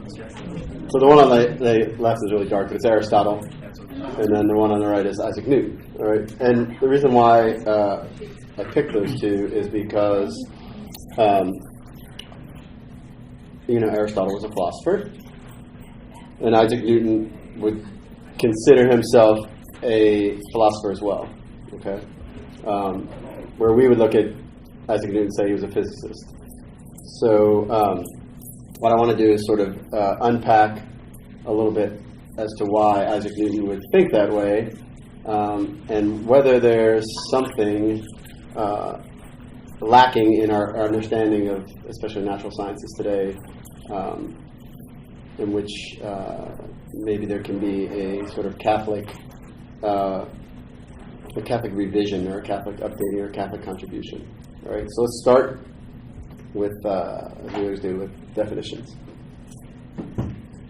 So the one on the left is really dark, but it's Aristotle. And then the one on the right is Isaac Newton. All right? And the reason why I picked those two is because, Aristotle was a philosopher. And Isaac Newton would consider himself a philosopher as well. Okay? Where we would look at Isaac Newton and say he was a physicist. So what I want to do is sort of unpack a little bit as to why Isaac Newton would think that way, and whether there's something lacking in our understanding of, especially natural sciences today, in which maybe there can be a sort of Catholic revision or a Catholic updating or a Catholic contribution. All right, so let's start with, as we always do, with definitions.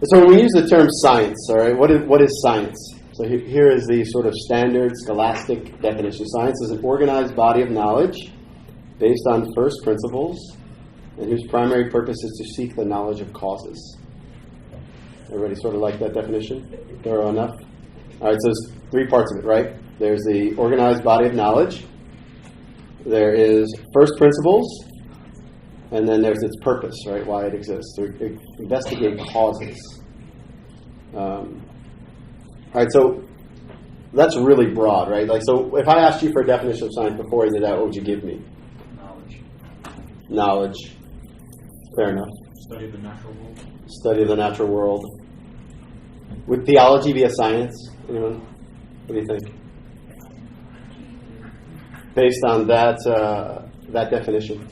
So when we use the term science, all right, what is science? So here is the sort of standard scholastic definition. Science is an organized body of knowledge based on first principles and whose primary purpose is to seek the knowledge of causes. Everybody sort of like that definition? Thorough enough? All right, so there's three parts of it, right? There's the organized body of knowledge. There is first principles. And then there's its purpose, right? Why it exists. To investigate causes. All right, so that's really broad, right? Like, so if I asked you for a definition of science before I did that, what would you give me? Knowledge. Fair enough. Study of the natural world. Study of the natural world. Would theology be a science? Anyone? What do you think? Based on that definition.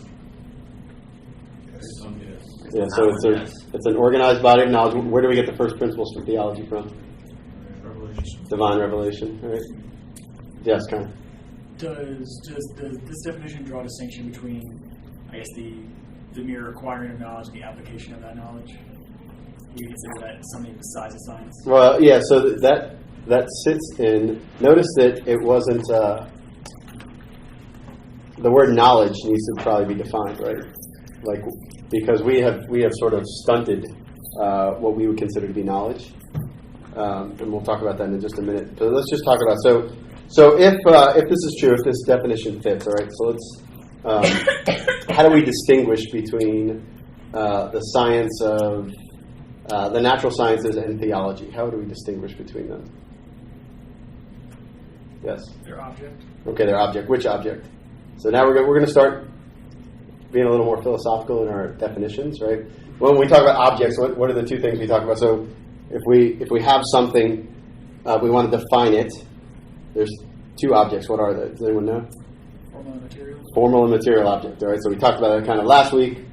Yeah, so it's an organized body of knowledge. Where do we get the first principles from theology from? Revelation. Divine revelation, right? Yes, Karen. Does this definition draw a distinction between, I guess, the mere acquiring of knowledge and the application of that knowledge? Do you consider that something besides a science? Well, yeah, so that sits in, notice that it wasn't, the word knowledge needs to probably be defined, right? Like, because we have sort of stunted what we would consider to be knowledge, and we'll talk about that in just a minute. But let's just talk about so if this is true, if this definition fits, all right. So let's how do we distinguish between the science of the natural sciences and theology? How do we distinguish between them? Yes. Their object. Okay, their object. Which object? So now we're going to start being a little more philosophical in our definitions, right? When we talk about objects, what are the two things we talk about? So if we have something, we want to define it. There's two objects. What are they? Does anyone know? Formal and material. Formal and material object. All right. So we talked about that kind of last week.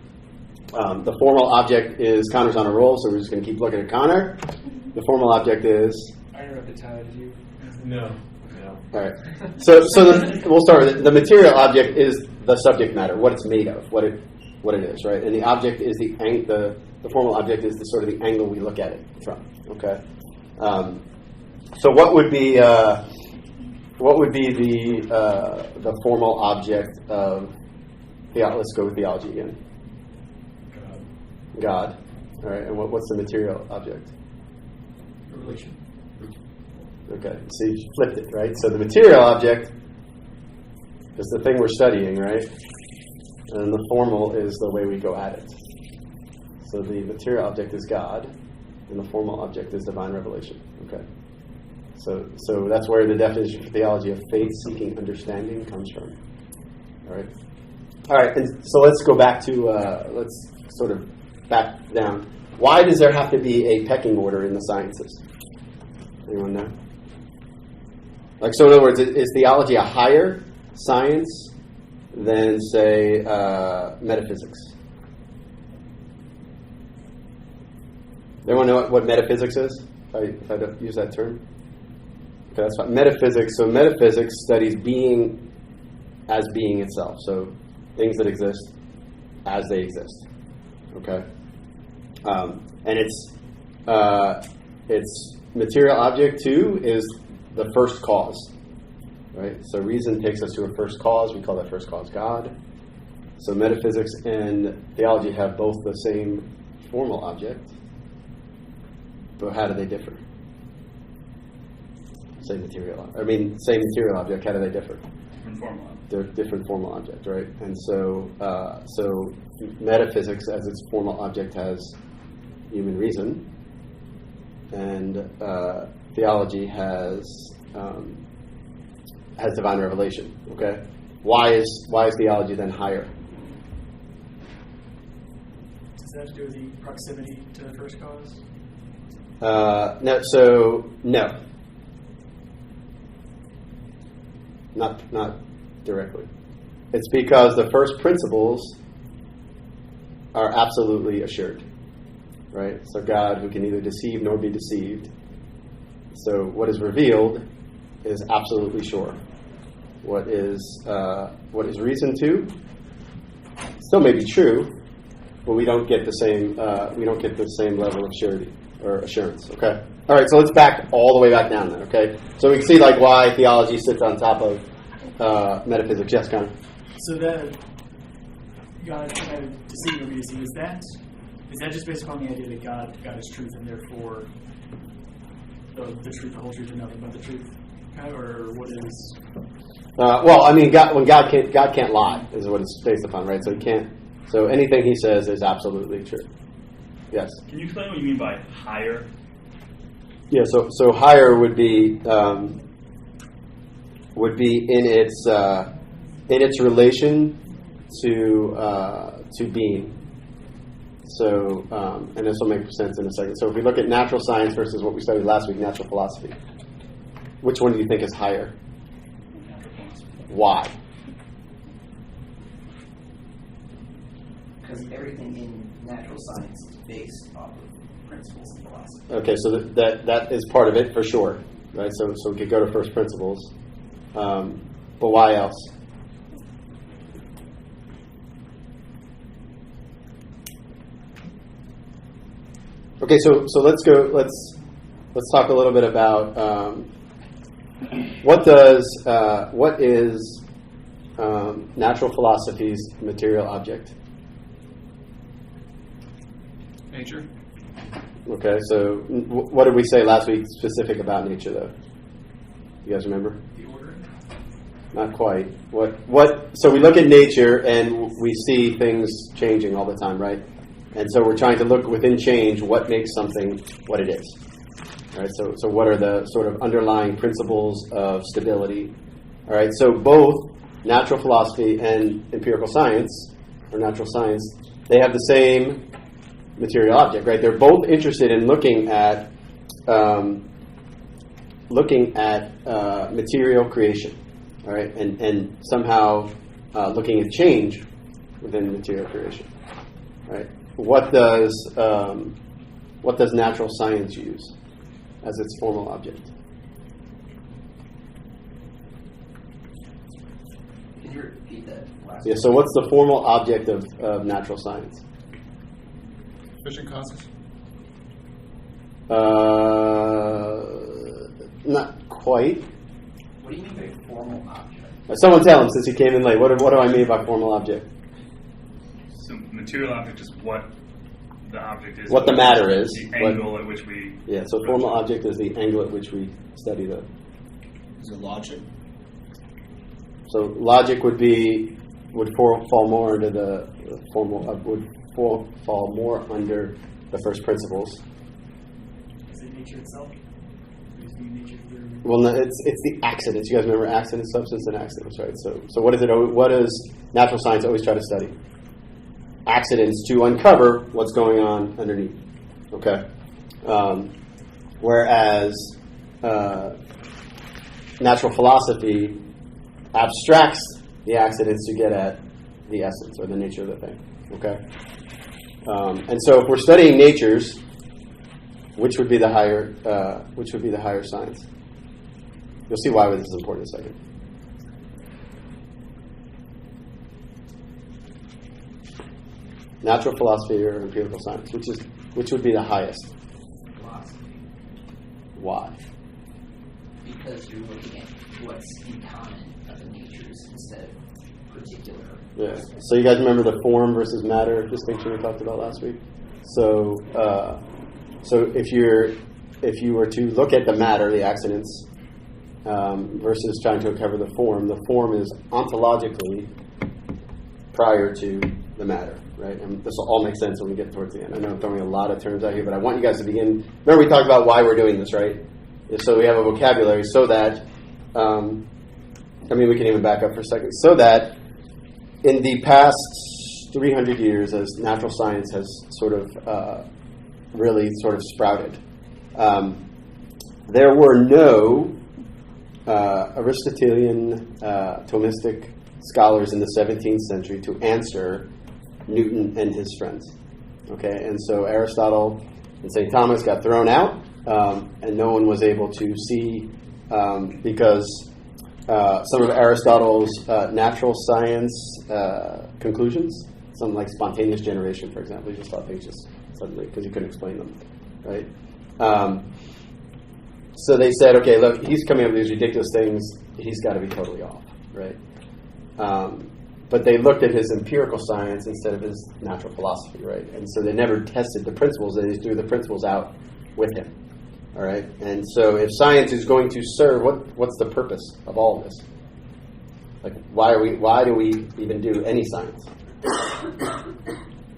The formal object is Connor's on a roll, so we're just going to keep looking at Connor. The formal object is. I interrupted Tyler. Did you? No. All right. So we'll start with it. The material object is the subject matter, what it's made of, what it is, right? And the object is the formal object is the sort of the angle we look at it from. Okay. So what would be the formal object of theology? Let's go with theology again. God. All right. And what's the material object? Revelation. Okay, so you flipped it, right? So the material object is the thing we're studying, right? And the formal is the way we go at it. So the material object is God, and the formal object is divine revelation. Okay, so that's where the definition for theology of faith-seeking understanding comes from. All right, and so let's go back to let's sort of back down. Why does there have to be a pecking order in the sciences? Anyone know? Like, so in other words, is theology a higher science than, say, metaphysics? Anyone know what metaphysics is? If I don't use that term? Okay, that's fine. Metaphysics. So metaphysics studies being as being itself. So things that exist as they exist. Okay? And its material object, too, is the first cause, right? So reason takes us to a first cause. We call that first cause God. So metaphysics and theology have both the same formal object, But how do they differ? Same material object. How do they differ? Different formal object. They're different formal object, right? And so metaphysics as its formal object has human reason, and theology has divine revelation. Okay, why is theology then higher? Does that have to do with the proximity to the first cause? No. So no, not directly. It's because the first principles are absolutely assured, right? So God, who can neither deceive nor be deceived. So what is revealed is absolutely sure. What is reasoned to still may be true, but we don't get the same level of surety or assurance. Okay. All right. So let's back all the way back down then. Okay. So we can see like why theology sits on top of metaphysics. Yes, Connor. So that God can deceive or be deceived, is that just based upon the idea that God is truth and therefore the truth, the whole truth, and nothing but the truth? Or what is? Well, I mean, God can't lie is what it's based upon, right? So he can't. So anything he says is absolutely true. Yes. Can you explain what you mean by higher? Yeah. So higher would be in its relation to being. So and this will make sense in a second. So if we look at natural science versus what we studied last week, natural philosophy, which one do you think is higher? Natural philosophy. Why? Because everything in natural science is based off of principles of philosophy. Okay, so that is part of it for sure, right? So we could go to first principles, but why else? Okay, so let's talk a little bit about what is natural philosophy's material object. Nature. Okay, so what did we say last week specific about nature, though? You guys remember? The order? Not quite. So we look at nature and we see things changing all the time, right? And so we're trying to look within change what makes something what it is. All right, so what are the sort of underlying principles of stability? All right, so both natural philosophy and empirical science, or natural science, they have the same material object, right? They're both interested in looking at material creation, all right, and somehow looking at change within material creation, right? What does natural science use as its formal object? Can you repeat that last? Yeah. So what's the formal object of natural science? Efficient causes. Not quite. What do you mean by formal object? Someone tell him since he came in late. What do I mean by formal object? So material object is what the object is. What the matter is. The angle at which we... Yeah, so formal object is the angle at which we study the... Is it logic? So logic would fall more under the formal... would fall more under the first principles. Is it nature itself? Is it nature theory? Well, no, it's the accidents. You guys remember accidents, substance, and accidents, right? So what is it? What does natural science always try to study? Accidents to uncover what's going on underneath. Okay. Whereas natural philosophy abstracts the accidents to get at the essence or the nature of the thing. Okay. And so, if we're studying natures, which would be the higher science? You'll see why this is important in a second. Natural philosophy or empirical science, which would be the highest? Philosophy. Why? Because you're looking at what's in common of the natures instead of particular. Yeah. So you guys remember the form versus matter distinction we talked about last week? So if you're if you were to look at the matter, the accidents, versus trying to uncover the form is ontologically prior to the matter, right? And this will all make sense when we get towards the end. I know I'm throwing a lot of terms out here, but I want you guys to begin. Remember, we talked about why we're doing this, right? So we have a vocabulary so that, we can even back up for a second, so that in the past 300 years, as natural science has sort of really sort of sprouted, there were no Aristotelian Thomistic scholars in the 17th century to answer Newton and his friends. Okay, and so Aristotle and St. Thomas got thrown out, and no one was able to see because some of Aristotle's natural science conclusions, something like spontaneous generation, for example, he just thought things just suddenly, because he couldn't explain them, right? So they said, okay, look, he's coming up with these ridiculous things, he's got to be totally off, right? But they looked at his empirical science instead of his natural philosophy, right? And so they never tested the principles, they just threw the principles out with him, all right? And so if science is going to serve, what's the purpose of all of this? Like, why do we even do any science?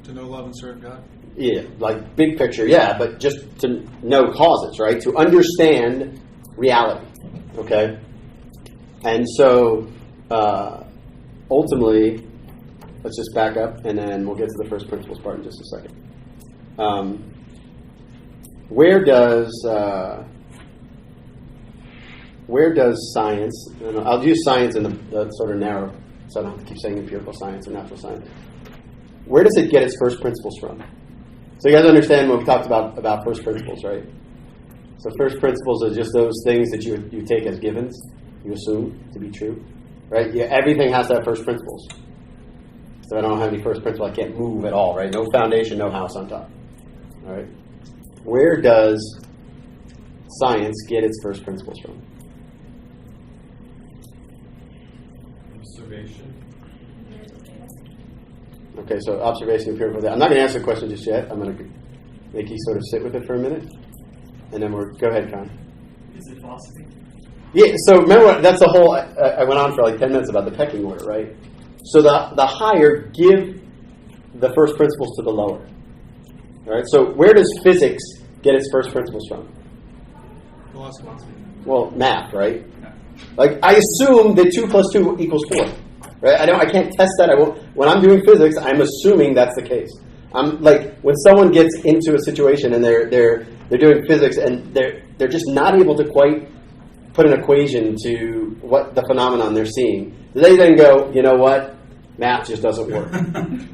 To know, love, and serve God. Yeah, like big picture, yeah, but just to know causes, right? To understand reality, okay? And so, ultimately, let's just back up, and then we'll get to the first principles part in just a second. Where does science, and I'll use science in the sort of narrow, so I don't have to keep saying empirical science or natural science. Where does it get its first principles from? So you guys understand when we talked about first principles, right? So first principles are just those things that you take as givens, you assume to be true, right? Yeah, everything has to have first principles. So if I don't have any first principle, I can't move at all, right? No foundation, no house on top, all right? Where does science get its first principles from? Observation. Okay, so observation, empirical. I'm not going to answer the question just yet. I'm going to make you sort of sit with it for a minute, and then go ahead, Con. Is it philosophy? Yeah. So remember, that's the whole. I went on for like 10 minutes about the pecking order, right? So the higher give the first principles to the lower. All right. So where does physics get its first principles from? Philosophy. Well, math, right? Like I assume that 2 + 2 = 4. Right? I can't test that. I won't. When I'm doing physics, I'm assuming that's the case. I'm like when someone gets into a situation and they're doing physics and they're just not able to quite put an equation to what the phenomenon they're seeing. Do they then go, you know what, math just doesn't work?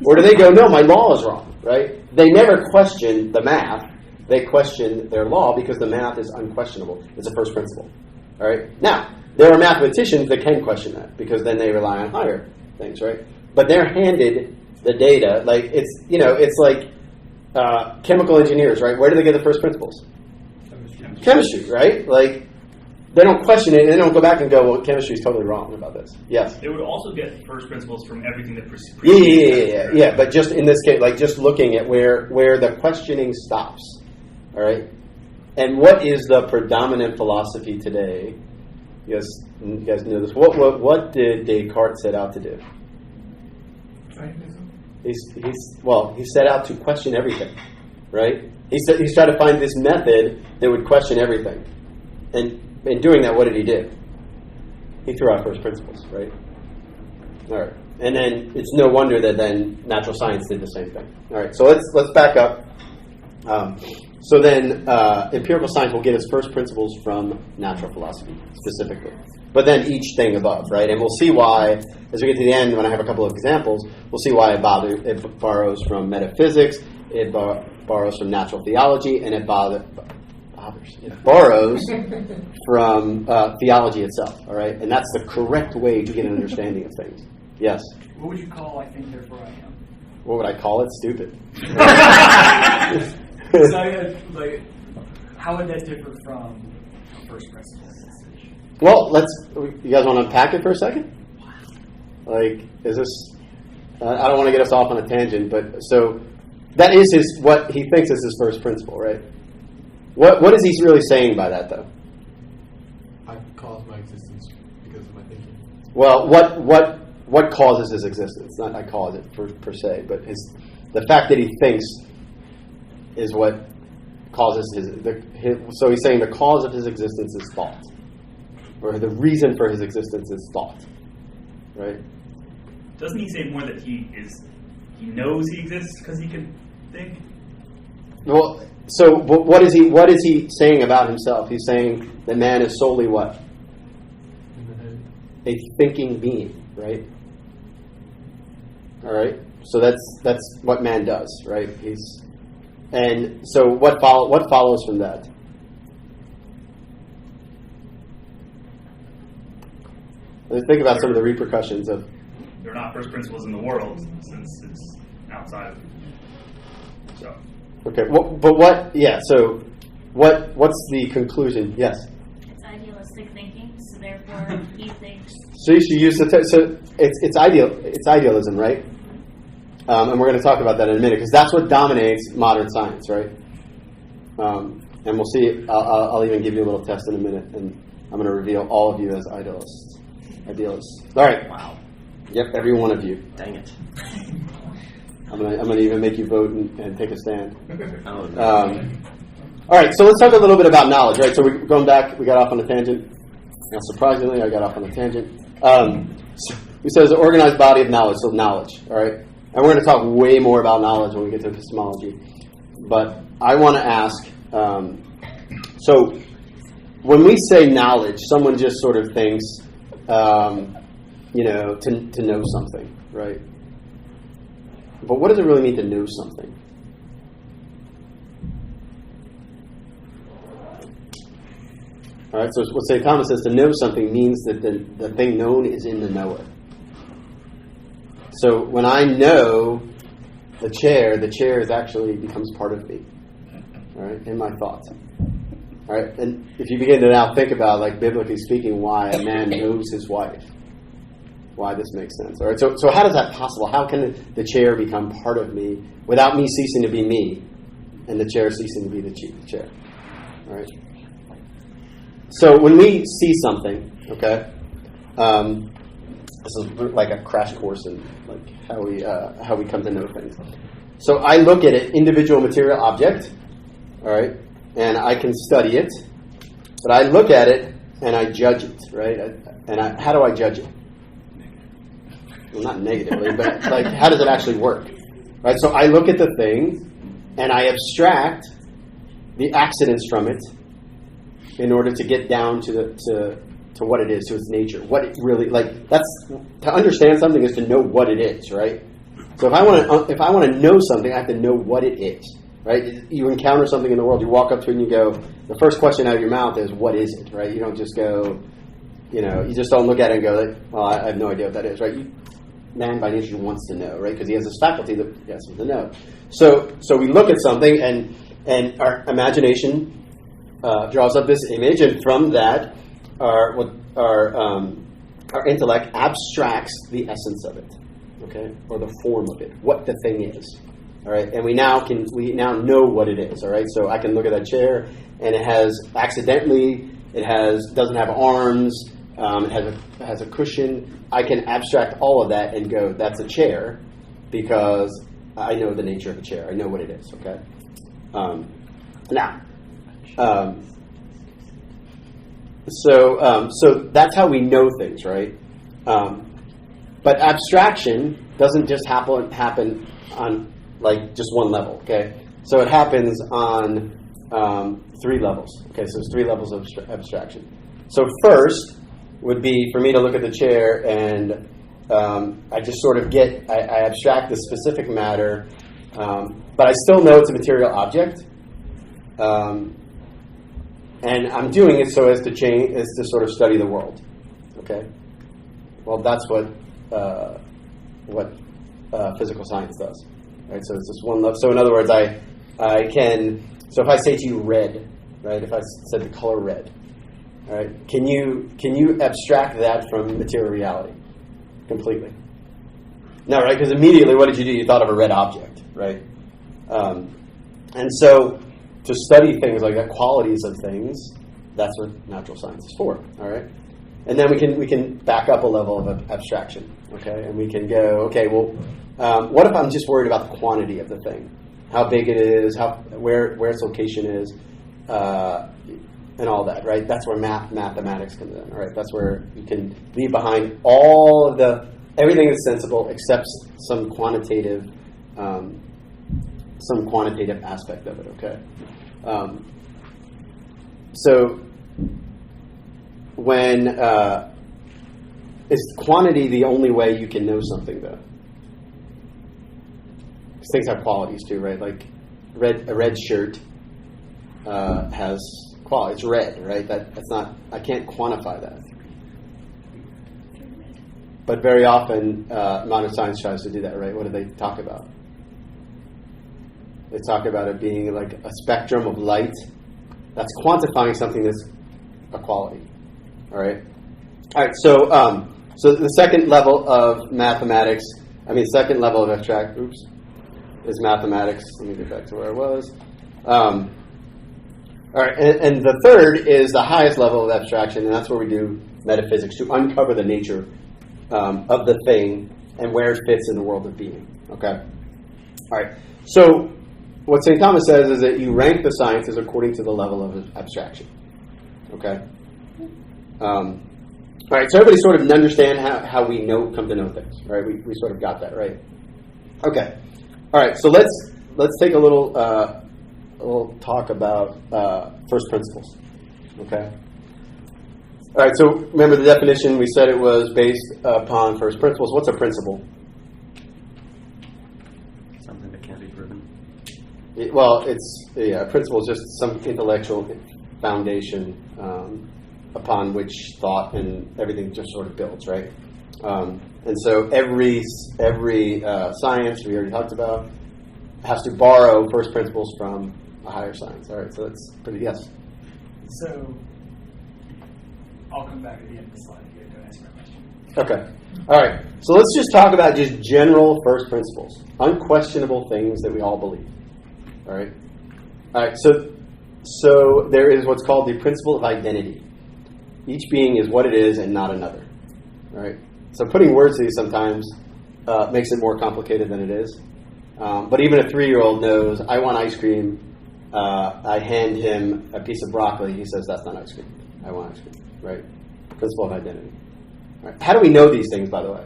Or do they go, no, my law is wrong? Right? They never question the math. They question their law because the math is unquestionable. It's a first principle. All right. Now. There are mathematicians that can question that because then they rely on higher things, right? But they're handed the data like it's like chemical engineers, right? Where do they get the first principles? Chemistry, right? Like they don't question it and they don't go back and go, well, chemistry is totally wrong about this. Yes. They would also get first principles from everything that precedes. Yeah. But just in this case, like just looking at where the questioning stops, all right? And what is the predominant philosophy today? You guys know this. What did Descartes set out to do? He set out to question everything, right? He's trying to find this method that would question everything, and in doing that, what did he do? He threw out first principles, right? All right, and then it's no wonder that then natural science did the same thing. All right, so let's back up. So then empirical science will get its first principles from natural philosophy, specifically. But then each thing above, right? And we'll see why, as we get to the end, when I have a couple of examples, we'll see why it borrows from metaphysics, it borrows from natural theology, and it borrows from theology itself, all right? And that's the correct way to get an understanding of things. Yes? What would you call I think, therefore I am? What would I call it? Stupid. So, how would that differ from first principles? Well, you guys want to unpack it for a second? Like, is this, I don't want to get us off on a tangent, but so that is what he thinks is his first principle, right? What is he really saying by that, though? I cause my existence because of my thinking. Well, what causes his existence? Not I cause it per se, but the fact that he thinks is what causes his. So he's saying the cause of his existence is thought, or the reason for his existence is thought, right? Doesn't he say more that he knows he exists because he can think? Well, so what is he saying about himself? He's saying that man is solely what? In the head. A thinking being, right? All right. So that's what man does, right? And so what follows from that? Let's think about some of the repercussions of. They're not first principles in the world since it's outside of. So. Okay. But what? Yeah. So what's the conclusion? Yes. It's idealistic thinking, so therefore he thinks. So you should use so it's idealism, right? And we're going to talk about that in a minute because that's what dominates modern science, right? And we'll see. I'll even give you a little test in a minute, and I'm going to reveal all of you as idealists. All right. Wow. Yep, every one of you. Dang it. I'm going to even make you vote and take a stand. Oh, no. All right. So let's talk a little bit about knowledge, right? So we're going back. We got off on a tangent. Now, surprisingly, I got off on a tangent. So we said it's an organized body of knowledge. So knowledge. All right. And we're going to talk way more about knowledge when we get to epistemology. But I want to ask, so when we say knowledge, someone just sort of thinks, to know something, right? But what does it really mean to know something? All right, so what St. Thomas says, to know something means that the thing known is in the knower. So when I know the chair is actually becomes part of me, all right, in my thoughts. All right, and if you begin to now think about, like, biblically speaking, why a man knows his wife, why this makes sense. All right, so how is that possible? How can the chair become part of me without me ceasing to be me and the chair ceasing to be the chair? All right. So when we see something, okay, this is like a crash course in like how we come to know things. So I look at an individual material object, all right, and I can study it, but I look at it and I judge it, right? How do I judge it? Well, not negatively, but like, how does it actually work? Right? So I look at the thing and I abstract the accidents from it in order to get down to what it is, to its nature. What it really, like, that's, to understand something is to know what it is, right? So if I want to know something, I have to know what it is, right? You encounter something in the world, you walk up to it and you go, the first question out of your mouth is, what is it, right? You don't just go, you just don't look at it and go, well, I have no idea what that is, right? Man by nature wants to know, right? Because he has this faculty that he has to know. So we look at something and our imagination draws up this image, and from that, our intellect abstracts the essence of it, okay, or the form of it, what the thing is, all right. And we now know what it is, all right. So I can look at that chair, and it doesn't have arms, it has a cushion. I can abstract all of that and go, that's a chair, because I know the nature of the chair. I know what it is, okay. So that's how we know things, right? But abstraction doesn't just happen on like just one level, okay? So it happens on 3 levels, okay? So there's 3 levels of abstraction. So first would be for me to look at the chair and I just sort of I abstract the specific matter, but I still know it's a material object. And I'm doing it so as to sort of study the world. Okay. Well, that's what physical science does, right? So it's just one level. So in other words, I can. So if I say to you red, right? If I said the color red, all right? Can you abstract that from material reality completely? No, right? Because immediately, what did you do? You thought of a red object, right? And so to study things like that, qualities of things, that's what natural science is for. All right, and then we can back up a level of abstraction. Okay, and we can go, okay, well, what if I'm just worried about the quantity of the thing, how big it is, where its location is, and all that, right? That's where mathematics comes in. All right, that's where you can leave behind all of everything is sensible except some quantitative aspect of it. Okay, so when is quantity the only way you can know something, though? Because things have qualities too, right? Like a red shirt has quality. It's red, right? That's not. I can't quantify that. But very often, modern science tries to do that, right? What do they talk about? They talk about it being like a spectrum of light. That's quantifying something that's a quality. All right. All right. So the second level of mathematics, second level of abstract. Is mathematics. Let me get back to where I was. All right, and the third is the highest level of abstraction, and that's where we do metaphysics to uncover the nature of the thing and where it fits in the world of being. Okay. All right. So what St. Thomas says is that you rank the sciences according to the level of abstraction. Okay. All right. So everybody sort of understand how we come to know things, right? We sort of got that, right? Okay. All right. So let's take a little talk about first principles. Okay. All right. So remember the definition. We said it was based upon first principles. What's a principle? Something that can't be proven. A principle is just some intellectual foundation upon which thought and everything just sort of builds, right? And so every science we already talked about has to borrow first principles from a higher science. All right, so that's pretty, yes. So I'll come back at the end of the slide here to answer my question. Okay. All right. So let's just talk about just general first principles, unquestionable things that we all believe. All right. All right. So there is what's called the principle of identity. Each being is what it is and not another. All right. So putting words to these sometimes makes it more complicated than it is. But even a 3-year-old knows, I want ice cream. I hand him a piece of broccoli. He says, that's not ice cream. I want ice cream. Right? Principle of identity. All right. How do we know these things, by the way?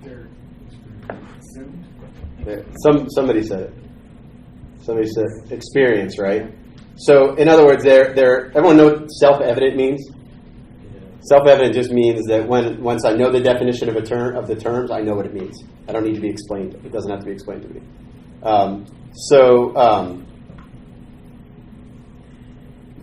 They're assumed. Somebody said it. Somebody said experience, right? So, in other words, everyone knows what self-evident means? Self-evident just means that once I know the definition of the terms, I know what it means. I don't need to be explained. It doesn't have to be explained to me.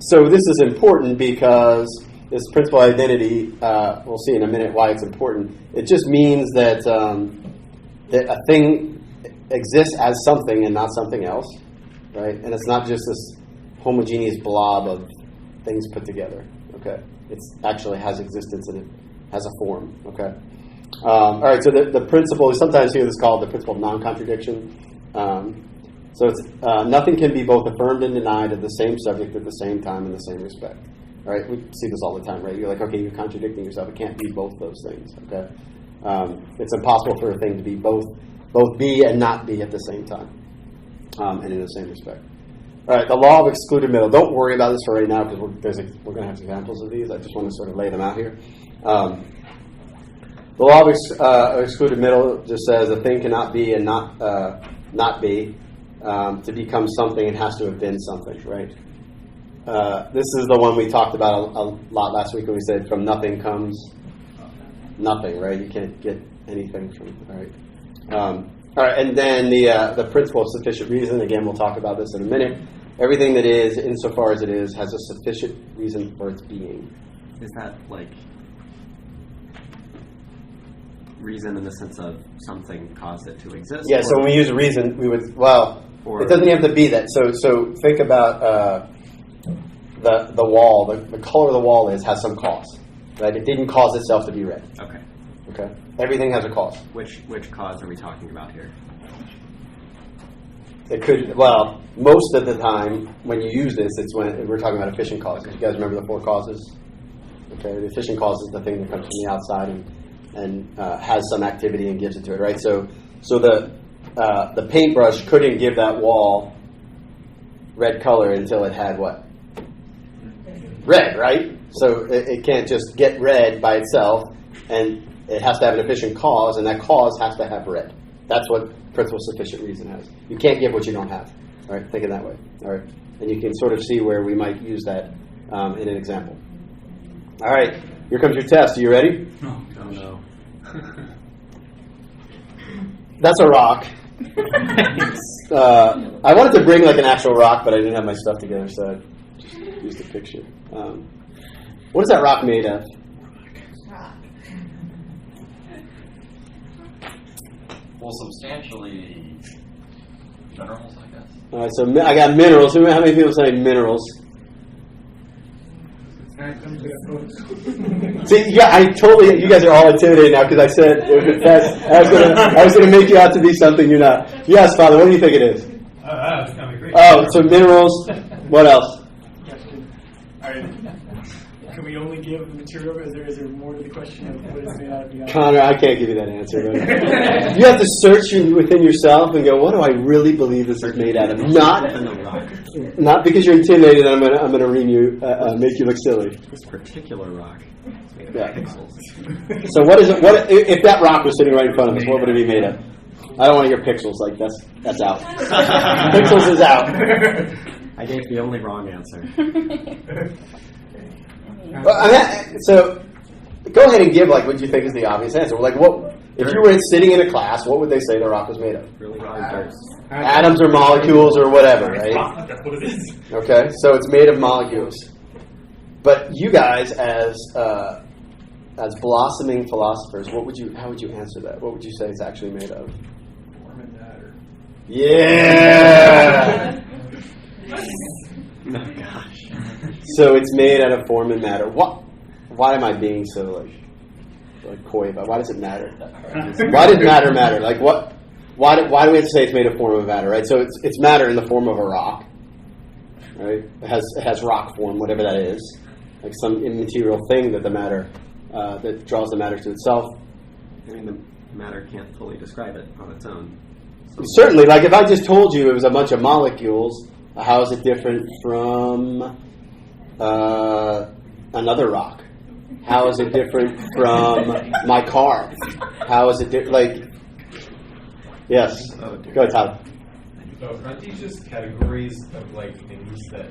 So this is important because this principle of identity, we'll see in a minute why it's important. It just means that a thing exists as something and not something else, right? And it's not just this homogeneous blob of things put together, okay? It actually has existence and it has a form, okay? All right, so the principle, we sometimes hear this called the principle of non-contradiction. So it's nothing can be both affirmed and denied of the same subject at the same time in the same respect. All right, we see this all the time, right? You're like, okay, you're contradicting yourself. It can't be both those things, okay? It's impossible for a thing to be both be and not be at the same time and in the same respect. All right, the law of excluded middle. Don't worry about this for right now because we're going to have examples of these. I just want to sort of lay them out here. The law of excluded middle just says a thing cannot be and not be. To become something, it has to have been something, right? This is the one we talked about a lot last week when we said from nothing comes nothing, right? You can't get anything from, all right? All right, and then the principle of sufficient reason. Again, we'll talk about this in a minute. Everything that is, insofar as it is, has a sufficient reason for its being. Is that like reason in the sense of something caused it to exist? Yeah, so when we use reason, we would, it doesn't have to be that. So think about the wall. The color of the wall has some cause, right? It didn't cause itself to be red. Okay. Okay. Everything has a cause. Which cause are we talking about here? It could, well, most of the time when you use this, it's when we're talking about efficient causes. You guys remember the 4 causes? Okay, the efficient cause is the thing that comes from the outside and has some activity and gives it to it, right? So the paintbrush couldn't give that wall red color until it had what? Red, right? So it can't just get red by itself, and it has to have an efficient cause, and that cause has to have red. That's what principle sufficient reason has. You can't give what you don't have. All right, think of that way. All right, and you can sort of see where we might use that in an example. All right, here comes your test. Are you ready? Oh no. That's a rock. I wanted to bring like an actual rock, but I didn't have my stuff together, so I just used a picture. What is that rock made of? Well, substantially minerals, I guess. All right, so I got minerals. How many people say minerals? See, yeah, you guys are all intimidated now because I said it was a test. I was gonna make you out to be something you're not. Yes, Father, what do you think it is? That's kind of great. Oh, so minerals. What else? All right. Can we only give the material, or is there more to the question of what it's made out of beyond? Connor, I can't give you that answer. Right? You have to search within yourself and go, what do I really believe this is made out of? Not because you're intimidated. I'm gonna ream you, make you look silly. This particular rock is made of Yeah. pixels. So what is it? What if that rock was sitting right in front of us? What would it be made of? I don't want to hear pixels. Like that's out. Pixels is out. I gave the only wrong answer. So go ahead and give like what you think is the obvious answer. Like what if you were sitting in a class? What would they say the rock was made of? Really hard dirt. Atoms or molecules or whatever, right? That's what it is. Okay, so it's made of molecules. But you guys, as blossoming philosophers, how would you answer that? What would you say it's actually made of? Form and matter. Yeah. Oh gosh. So it's made out of form and matter. Why am I being so like coy about? Why does it matter? Why does matter matter? Like what? Why do we have to say it's made of form of matter? Right. So it's matter in the form of a rock. Right. It has rock form, whatever that is, like some immaterial thing that the matter that draws the matter to itself. I mean, the matter can't fully describe it on its own. Certainly, like if I just told you it was a bunch of molecules, how is it different from another rock? How is it different from my car? How is it like? Yes, go ahead, Tyler. So aren't these just categories of like things that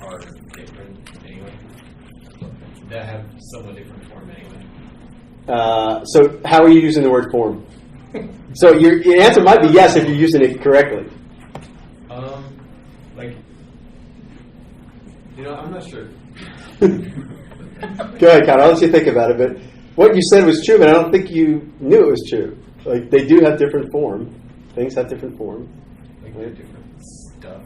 are different anyway? That have somewhat different form anyway? So how are you using the word form? So your answer might be yes if you're using it correctly. Like, I'm not sure. Go ahead, Connor. I'll let you think about it. But what you said was true, but I don't think you knew it was true. Like they do have different form. Things have different form. Like they're different stuff,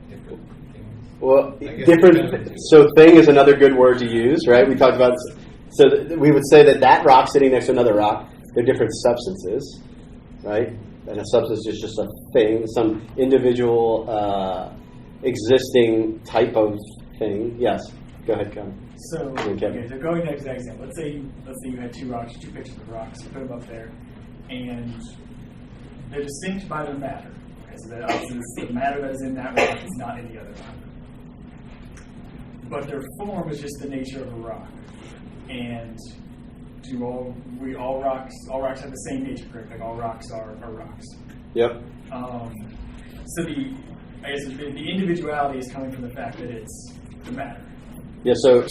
different things. Well, I guess different. So thing is another good word to use, right? We talked about. So we would say that rock sitting next to another rock, they're different substances, right? And a substance is just a thing, some individual existing type of thing. Yes. Go ahead, Connor. So, okay, so going back to that example, let's say you had two pictures of rocks, you put them up there, and they're distinct by their matter. Okay, so that obviously the matter that is in that rock is not in the other rock. But their form is just the nature of a rock. And all rocks have the same nature, correct? Like all rocks are rocks. Yep. So the individuality is coming from the fact that it's the matter. Yeah, so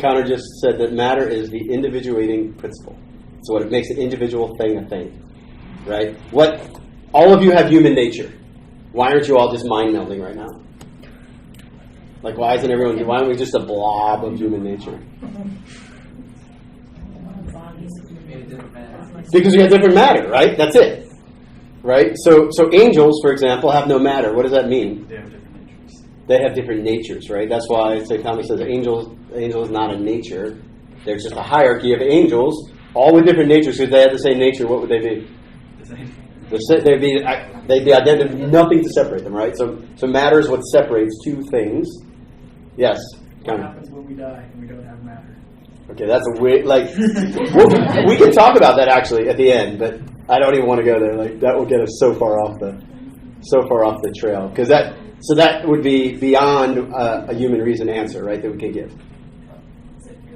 Connor just said that matter is the individuating principle. So what it makes an individual thing a thing, right? All of you have human nature. Why aren't you all just mind melding right now? Like, why aren't we just a blob of human nature? Because we have different matter, right? That's it, right? So angels, for example, have no matter. What does that mean? They have different natures. They have different natures, right? That's why St. Thomas says angel is not a nature. There's just a hierarchy of angels, all with different natures. If they had the same nature, what would they be? They'd be identical, nothing to separate them, right? So matter is what separates two things. Yes. What happens when we die and we don't have matter? Okay, that's a weird. We can talk about that actually at the end, but I don't even want to go there. Like that will get us so far off the trail because that would be beyond a human reason answer, right? That we can give.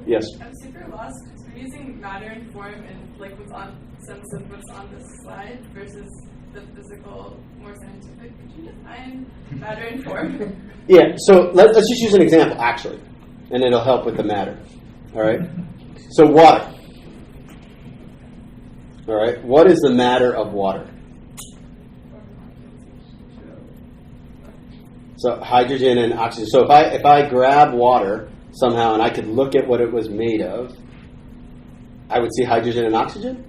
Yes. I'm super lost. We're using matter and form and like what's on sense of what's on this slide versus the physical, more scientific. Could you define matter and form? Yeah. So let's just use an example actually, and it'll help with the matter. All right. So water. All right. What is the matter of water? So hydrogen and oxygen. So if I grab water somehow and I could look at what it was made of, I would see hydrogen and oxygen?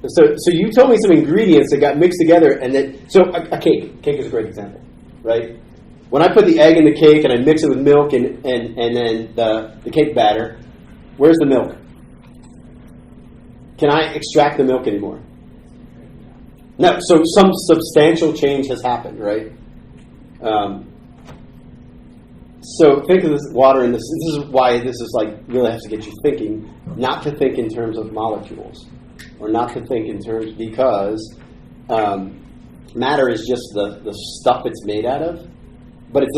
So you told me some ingredients that got mixed together and a cake. Cake is a great example, right? When I put the egg in the cake and I mix it with milk and then the cake batter, where's the milk? Can I extract the milk anymore? No, so some substantial change has happened, right? So think of this water in this. This is why this is like really has to get you thinking, not to think in terms of molecules, or not to think in terms because matter is just the stuff it's made out of. But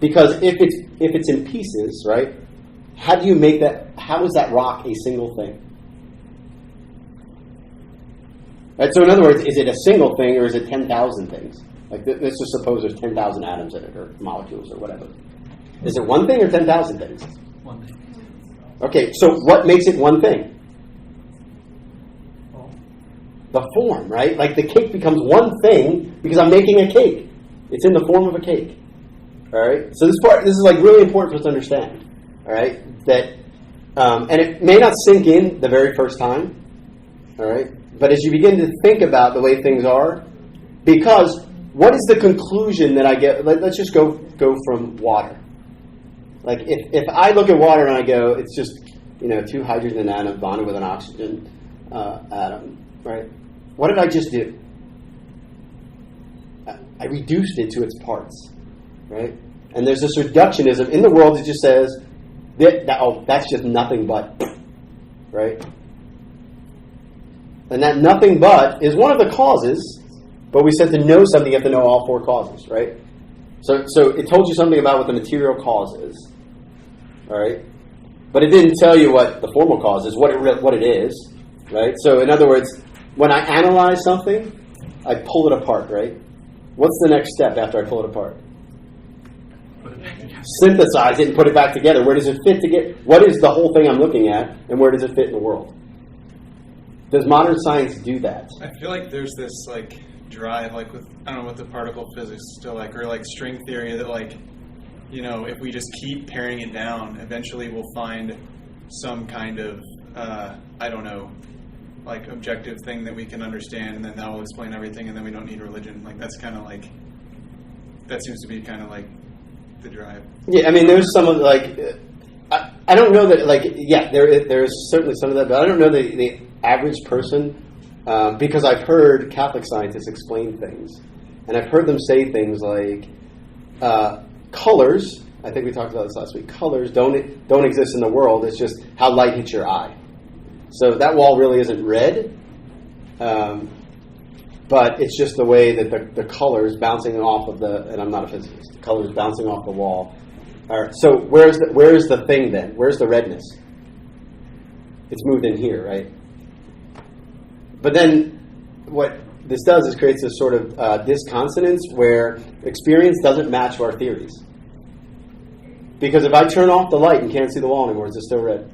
because if it's in pieces, right? How do you make that? How is that rock a single thing? Right, so in other words, is it a single thing or is it 10,000 things? Like let's just suppose there's 10,000 atoms in it or molecules or whatever. Is it one thing or 10,000 things? One thing. Okay, so what makes it one thing? The form, right? Like the cake becomes one thing because I'm making a cake. It's in the form of a cake. All right. So this is like really important for us to understand. All right, that and it may not sink in the very first time. All right. But as you begin to think about the way things are, because what is the conclusion that I get? Let's just go from water. Like if I look at water and I go, it's just two hydrogen atoms bonded with an oxygen atom, right? What did I just do? I reduced it to its parts, right? And there's this reductionism in the world that just says that's just nothing but, right? And that nothing but is one of the causes, but we said to know something, you have to know all four causes, right? So it told you something about what the material cause is, all right? But it didn't tell you what the formal cause is, what it is, right? So in other words, when I analyze something, I pull it apart, right? What's the next step after I pull it apart? Synthesize it and put it back together. Where does it fit together? What is the whole thing I'm looking at, and where does it fit in the world? Does modern science do that? I feel like there's this like drive, like with I don't know what the particle physics is still like, or like string theory that like, if we just keep paring it down, eventually we'll find some kind of like objective thing that we can understand, and then that will explain everything, and then we don't need religion. Like that seems to be kind of like the drive. Yeah, I mean, there's some of like I don't know that there's certainly some of that, but I don't know the average person, because I've heard Catholic scientists explain things, and I've heard them say things like colors. I think we talked about this last week. Colors don't exist in the world. It's just how light hits your eye. So that wall really isn't red, but it's just the way that the colors bouncing off of and I'm not a physicist. The colors bouncing off the wall. All right, so where's the thing then? Where's the redness? It's moved in here, right? But then what this does is creates this sort of disconsonance where experience doesn't match our theories. Because if I turn off the light and can't see the wall anymore, is it still red?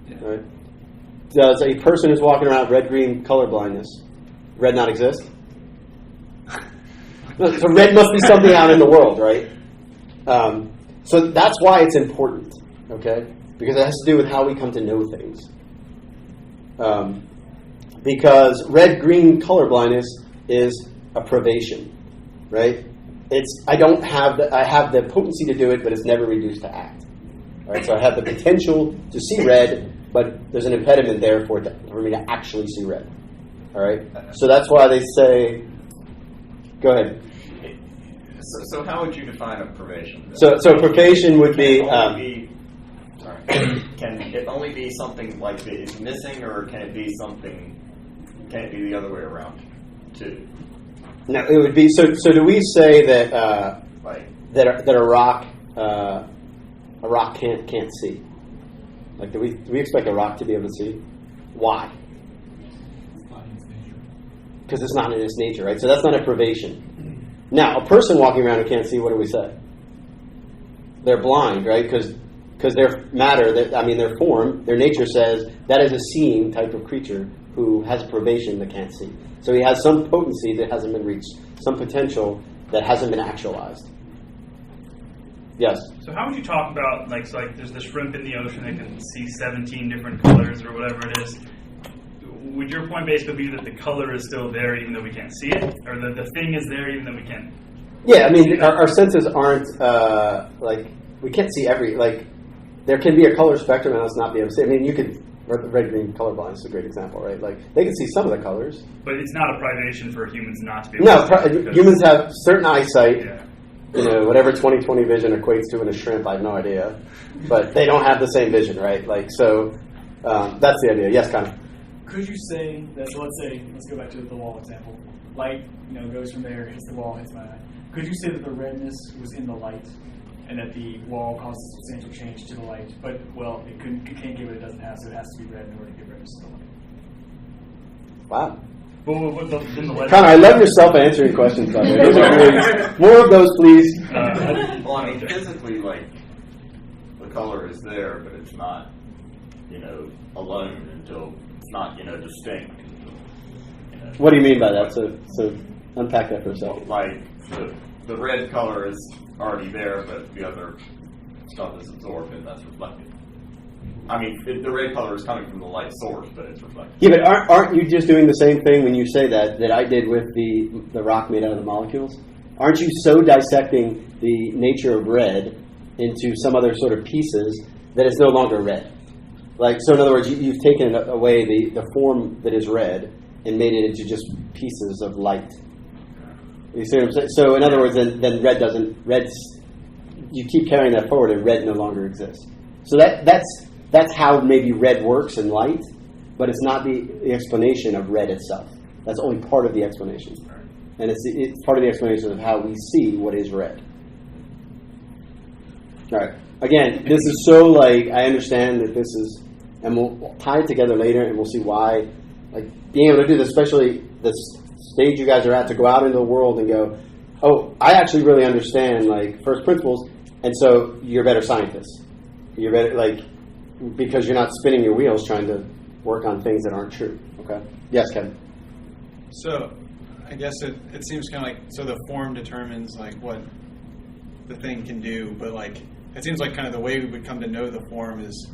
Yeah. Right? Does a person who's walking around red-green color blindness, red not exist? So red must be something out in the world, right? So that's why it's important, okay? Because it has to do with how we come to know things. Because red-green color blindness is a privation, right? I have the potency to do it, but it's never reduced to act. Right? So I have the potential to see red, but there's an impediment there for me to actually see red. All right? So that's why they say, go ahead. So how would you define a privation? So privation would be... Can it only be something like that is missing, or can it be the other way around too? No, it would be, so do we say that that a rock can't see? Like, do we expect a rock to be able to see? Why? Because it's not in its nature, right? So that's not a privation. Now, a person walking around who can't see, what do we say? They're blind, right? Because their matter, their form, their nature says that is a seeing type of creature who has a privation that can't see. So he has some potency that hasn't been reached, some potential that hasn't been actualized. Yes? So how would you talk about, like there's the shrimp in the ocean that can see 17 different colors or whatever it is. Would your point basically be that the color is still there even though we can't see it? Or that the thing is there even though we can't? Yeah, I mean, our senses aren't, we can't see there can be a color spectrum and us not be able to see. I mean, you could, red-green colorblind is a great example, right? Like, they can see some of the colors. But it's not a privation for humans not to be able to see. Humans have certain eyesight. Yeah. Whatever 20/20 vision equates to in a shrimp, I have no idea. But they don't have the same vision, right? That's the idea. Yes, Connor? Could you say that, so let's go back to the wall example. Light, goes from there, hits the wall, hits my eye. Could you say that the redness was in the light and that the wall causes substantial change to the light, but, it can't give what it doesn't have, so it has to be red in order to give redness to the light? Wow. Well, Connor, I love your self-answering questions, by the way. Those are great. More of those, please. Physically, the color is there, but it's not, alone until it's not, distinct. What do you mean by that? So unpack that for a second. Like, the red color is already there, but the other stuff is absorbed and that's reflected. I mean, the red color is coming from the light source, but it's reflected. Yeah, but aren't you just doing the same thing when you say that I did with the rock made out of the molecules? Aren't you so dissecting the nature of red into some other sort of pieces that it's no longer red? So in other words, you've taken away the form that is red and made it into just pieces of light. You see what I'm saying? So in other words, then you keep carrying that forward and red no longer exists. So that's how maybe red works in light, but it's not the explanation of red itself. That's only part of the explanation. And it's part of the explanation of how we see what is red. All right. Again, this is so I understand that this is, and we'll tie it together later and we'll see why, being able to do this, especially the stage you guys are at, to go out into the world and go, oh, I actually really understand first principles, and so you're better scientists. You're better, because you're not spinning your wheels trying to work on things that aren't true. Okay? Yes, Kevin? So, I guess it seems kind of so the form determines what the thing can do, but it seems kind of the way we would come to know the form is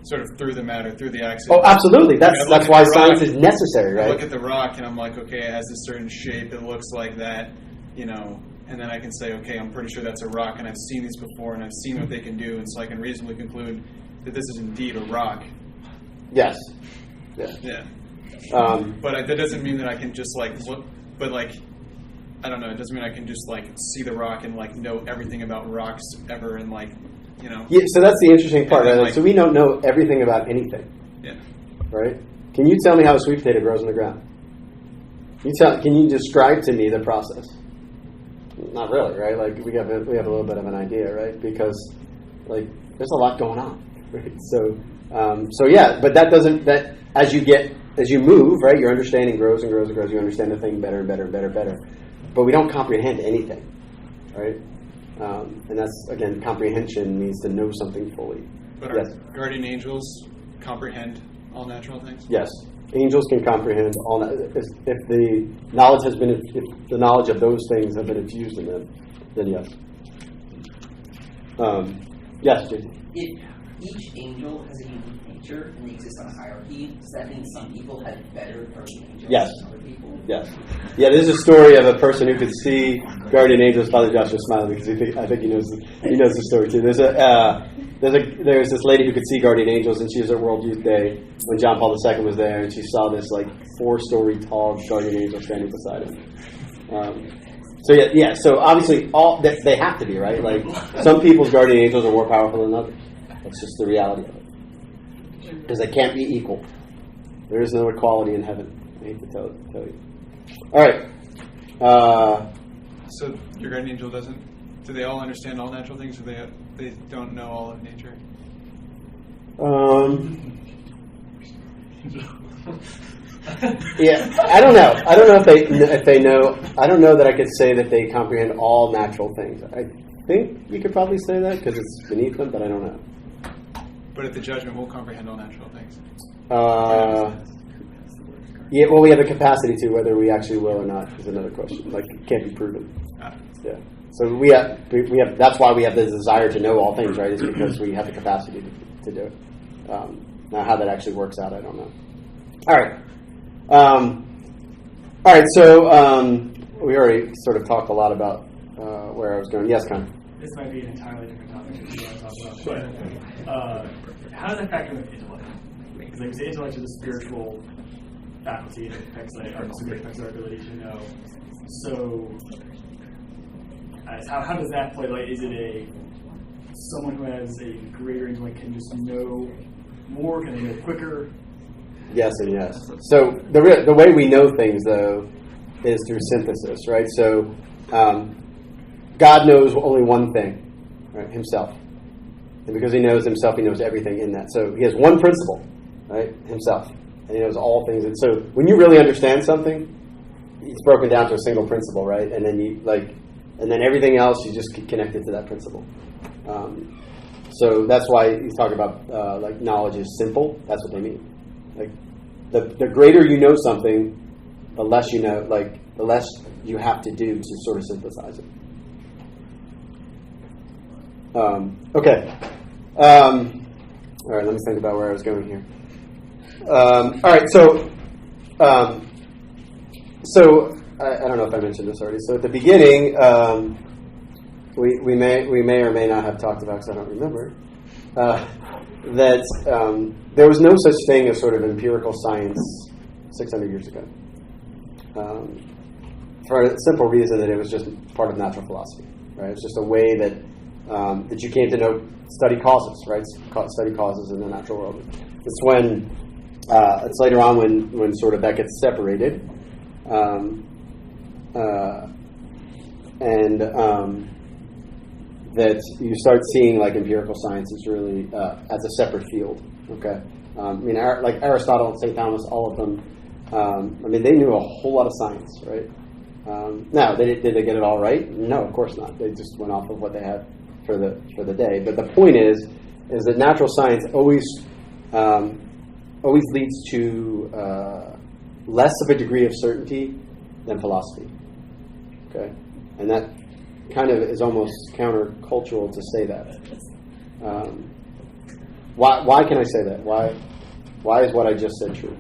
sort of through the matter, through the accident. Oh, absolutely. That's why science is necessary, right? I look at the rock and I'm okay, it has a certain shape, it looks like that, and then I can say, okay, I'm pretty sure that's a rock, and I've seen these before, and I've seen what they can do, and so I can reasonably conclude that this is indeed a rock. Yes. Yeah. But that doesn't mean that I can just look, but I don't know, it doesn't mean I can just see the rock and know everything about rocks ever and Yeah, so that's the interesting part, right? So we don't know everything about anything. Yeah. Right? Can you tell me how a sweet potato grows in the ground? Can you describe to me the process? Not really, right? We have a little bit of an idea, right? Because there's a lot going on. Right? So yeah, but that as you move, right, your understanding grows and grows and grows. You understand the thing better and better and better and better. But we don't comprehend anything, right? And that's, again, comprehension means to know something fully. But yes. Our guardian angels comprehend all natural things? Yes. Angels can comprehend all that. If the knowledge if the knowledge of those things have been infused in them, then yes. Yes, Jason. If each angel has a unique nature and they exist on a hierarchy, does that mean some people have better guardian angels Yes. than other people? Yes. Yeah, there's a story of a person who could see guardian angels. Father Josh is smiling because I think he knows the story too. There's there's this lady who could see guardian angels, and she was at World Youth Day when John Paul II was there, and she saw this like 4-story tall guardian angel standing beside him. So obviously they have to be, right? Like some people's guardian angels are more powerful than others. That's just the reality of it, because they can't be equal. There is no equality in heaven. I hate to tell you. All right. So your guardian angel doesn't. Do they all understand all natural things, or they don't know all of nature? Yeah, I don't know. I don't know if they know. I don't know that I could say that they comprehend all natural things. I think you could probably say that because it's beneath them, but I don't know. But at the judgment, we'll comprehend all natural things. Yeah, well, we have the capacity to. Whether we actually will or not is another question. Like, it can't be proven. Yeah. So we have. That's why we have the desire to know all things, right? Is because we have the capacity to do it. Now, how that actually works out, I don't know. All right. All right. So we already sort of talked a lot about where I was going. Yes, Con. This might be an entirely different topic that you want to talk about. But how does that factor in with intellect? Because like you say, intellect is a spiritual faculty and it affects our ability to know. So how does that play? Like, is it someone who has a greater intellect can just know more? Can they know quicker? Yes and yes. So the way we know things, though, is through synthesis, right? So God knows only one thing, right? Himself. And because he knows himself, he knows everything in that. So he has one principle, right? Himself. And he knows all things. And so when you really understand something, it's broken down to a single principle, right? And then everything else, you just connect it to that principle. So that's why you talk about like knowledge is simple. That's what they mean. Like the greater you know something, the less you know. Like the less you have to do to sort of synthesize it. Okay. All right. Let me think about where I was going here. All right. So I don't know if I mentioned this already. So at the beginning, we may or may not have talked about, because I don't remember, that there was no such thing as sort of empirical science 600 years ago. For a simple reason that it was just part of natural philosophy, right? It's just a way that that you came to know, study causes, right? Study causes in the natural world. It's when it's later on when sort of that gets separated. That you start seeing like empirical science is really as a separate field. Okay, like Aristotle and St. Thomas, all of them. They knew a whole lot of science, right? Now, did they get it all right? No, of course not. They just went off of what they had for the day. But the point is that natural science always leads to less of a degree of certainty than philosophy. Okay, and that kind of is almost countercultural to say that. Why can I say that? Why is what I just said true?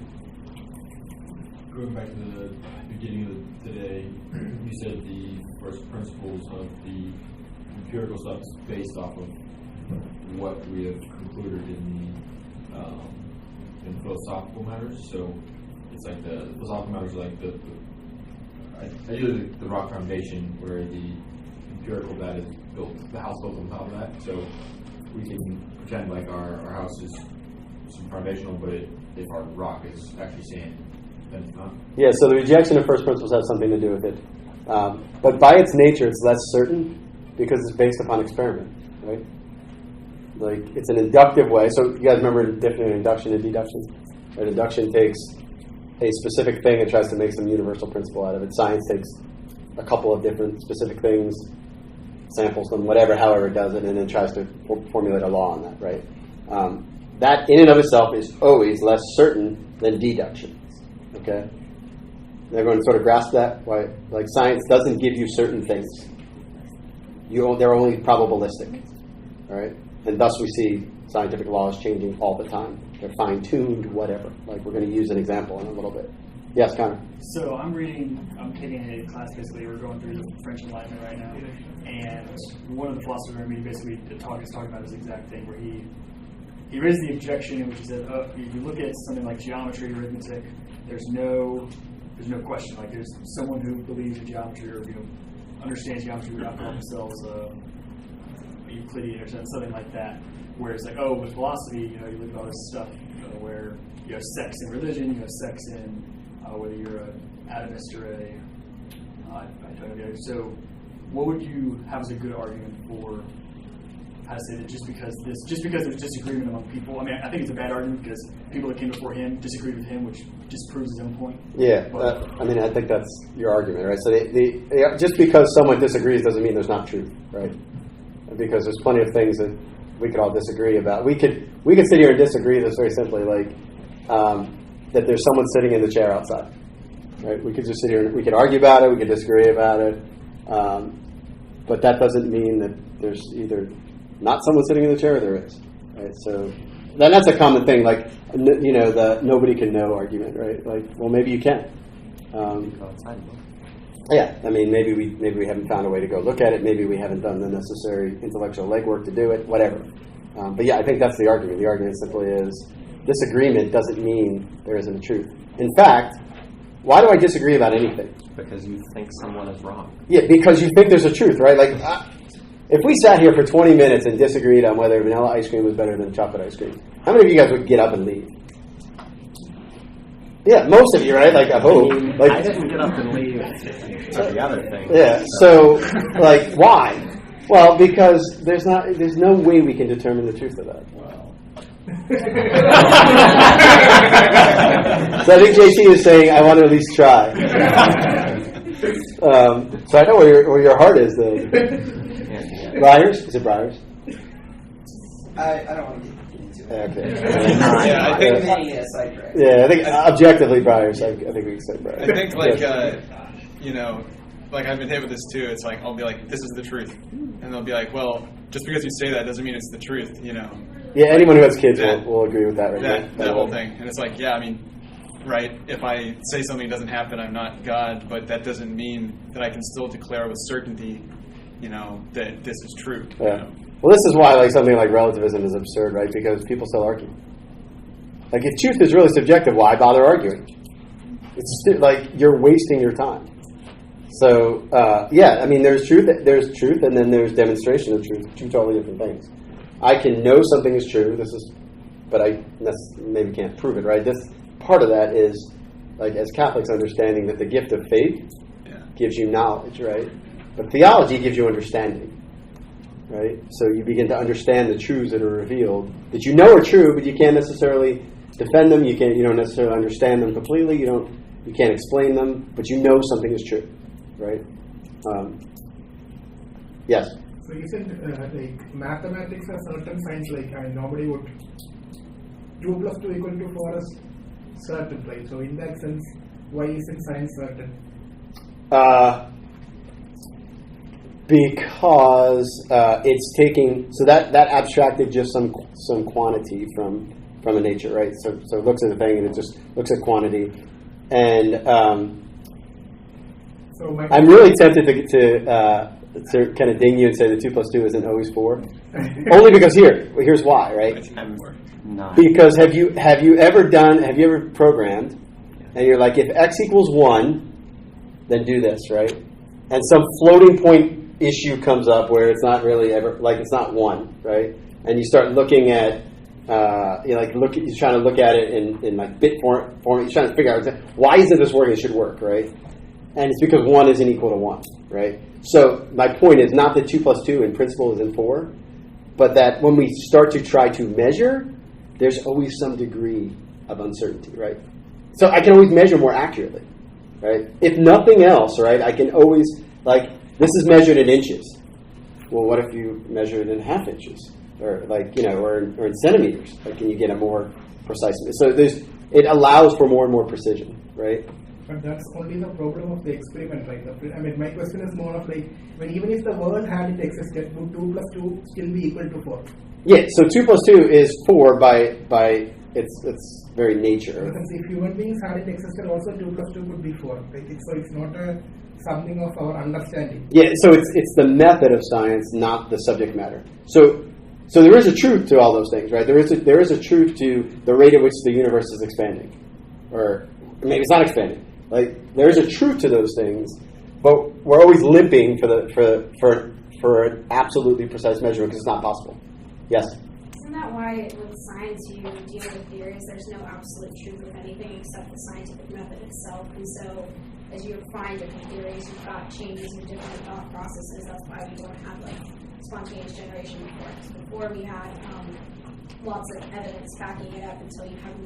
Going back to the beginning of today, you said the first principles of the empirical stuff is based off of what we have concluded in philosophical matters. So it's like the philosophical matters are like the rock foundation, where the empirical that is built, the house built on top of that. So we can pretend like our house is some foundational, but if our rock is actually sand, then it's not. Yeah, so the rejection of first principles has something to do with it. But by its nature, it's less certain because it's based upon experiment, right? Like, it's an inductive way. So you guys remember different induction and deduction? Right? Induction takes a specific thing and tries to make some universal principle out of it. Science takes a couple of different specific things, samples them, however it does it, and then tries to formulate a law on that, right? That in and of itself is always less certain than deduction, okay? Everyone sort of grasp that? Why? Like, science doesn't give you certain things. They're only probabilistic, all right? And thus we see scientific laws changing all the time. They're fine-tuned, whatever. Like, we're going to use an example in a little bit. Yes, Connor. So I'm taking a class basically, we're going through the French Enlightenment right now, and one of the philosophers in our meeting basically is talking about this exact thing, where he raised the objection in which he said, if you look at something like geometry, arithmetic, there's no question. Like there's someone who believes in geometry or understands geometry would not call themselves Euclidean or something like that. Whereas like, with philosophy, you look at all this stuff where you have sex in religion, you have sex in whether you're an atomist or I don't know. So what would you have as a good argument for how to say that just because there's disagreement among people? I mean, I think it's a bad argument because people that came before him disagreed with him, which disproves his own point. Yeah, I mean, I think that's your argument, right? So just because someone disagrees doesn't mean there's not truth, right? Because there's plenty of things that we could all disagree about. We could sit here and disagree this very simply, like that there's someone sitting in the chair outside, right? We could just sit here and we could argue about it, we could disagree about it, but that doesn't mean that there's either not someone sitting in the chair or there is, right? So then that's a common thing, like the nobody can know argument, right? Like, well, maybe you can. Yeah, I mean, maybe we haven't found a way to go look at it. Maybe we haven't done the necessary intellectual legwork to do it. Whatever. But yeah, I think that's the argument. The argument simply is disagreement doesn't mean there isn't a truth. In fact, why do I disagree about anything? Because you think someone is wrong. Yeah, because you think there's a truth, right? Like, if we sat here for 20 minutes and disagreed on whether vanilla ice cream was better than chocolate ice cream, how many of you guys would get up and leave? Yeah, most of you, right? Like, I hope. I didn't get up and leave for the other thing. Yeah, so, like, why? Well, because there's no way we can determine the truth of that. So I think JT is saying, I want to at least try. So I know where your heart is, though. Briars? Is it Briars? I don't want to get into it. Okay. I think sidetrack. Yeah, I think objectively Briars. I think we can say Briars. I think like I've been hit with this too. It's like I'll be like, "This is the truth," and they'll be like, "Well, just because you say that doesn't mean it's the truth," Yeah, anyone who has kids will agree with that, right? That whole thing, and it's like, yeah, I mean, right? If I say something doesn't happen, I'm not God, but that doesn't mean that I can still declare with certainty, that this is true. Yeah. Well, this is why something like relativism is absurd, right? Because people still argue. Like, if truth is really subjective, why bother arguing? It's like you're wasting your time. So, I mean, there's truth, and then there's demonstration of truth. Two totally different things. I can know something is true. But I maybe can't prove it, right? This part of that is, like, as Catholics, understanding that the gift of faith gives you knowledge, right? But theology gives you understanding. Right? So you begin to understand the truths that are revealed that you know are true, but you can't necessarily defend them. You don't necessarily understand them completely. You can't explain them, but you know something is true, right? Yes. So you said mathematics are certain science. Nobody would 2 + 2 = 4 is certain, right? So in that sense, why isn't science certain? Because it's taking that abstracted just some quantity from a nature, right? So it looks at a thing and it just looks at quantity, and I'm really tempted to kind of ding you and say that 2 + 2 isn't always 4, only because here's why, right? Because have you ever programmed and you're like, if x equals 1, then do this, right? And some floating point issue comes up where it's not really ever, like, it's not 1, right? And you start looking at you're trying to look at it in like bit form. You're trying to figure out why isn't this working? It should work, right? And it's because 1 isn't equal to 1, right? So my point is not that 2 + 2 in principle isn't 4, but that when we start to try to measure, there's always some degree of uncertainty, right? So I can always measure more accurately, right? If nothing else, right, I can always, like, this is measured in inches. Well, what if you measure it in half inches, or or in centimeters? Like, can you get a more precise? So it allows for more and more precision, right? But that's only the problem of the experiment, right? My question is more of even if the world had it existed, would 2 + 2 still be equal to 4? Yeah. So 2 + 2 is 4 by its very nature. Because if human beings hadn't existed, also 2 plus 2 could be 4. Right? So it's not something of our understanding. Yeah, so it's the method of science, not the subject matter. So there is a truth to all those things, right? There is a truth to the rate at which the universe is expanding, or maybe it's not expanding. Like there is a truth to those things, but we're always limping for an absolutely precise measurement because it's not possible. Yes. Isn't that why with science you deal with theories? There's no absolute truth with anything except the scientific method itself. And so as you find different theories, you've got changes in different thought processes. That's why we don't have like spontaneous generation before. Because before we had lots of evidence backing it up until you have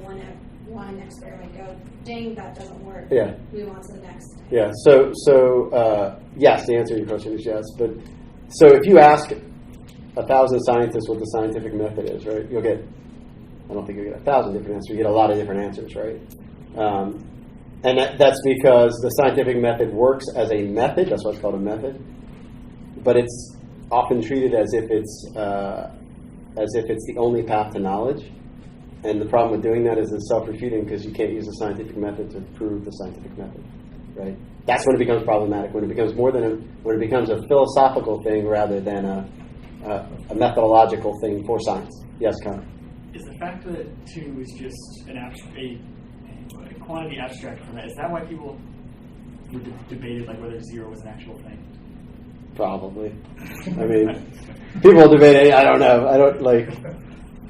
one experiment go, ding, that doesn't work. Yeah. Move on to the next. Yeah. So yes, the answer to your question is yes. But so if you ask 1,000 scientists what the scientific method is, right? I don't think you'll get 1,000 different answers. You get a lot of different answers, right? And that's because the scientific method works as a method. That's why it's called a method. But it's often treated as if it's the only path to knowledge. And the problem with doing that is it's self-refuting because you can't use the scientific method to prove the scientific method, right? That's when it becomes problematic. When it becomes when it becomes a philosophical thing rather than a methodological thing for science. Yes, Connor. Is the fact that 2 is just a quantity abstract from that, is that why people were debated like whether 0 was an actual thing? Probably. I mean, people debate it. I don't know. I don't like.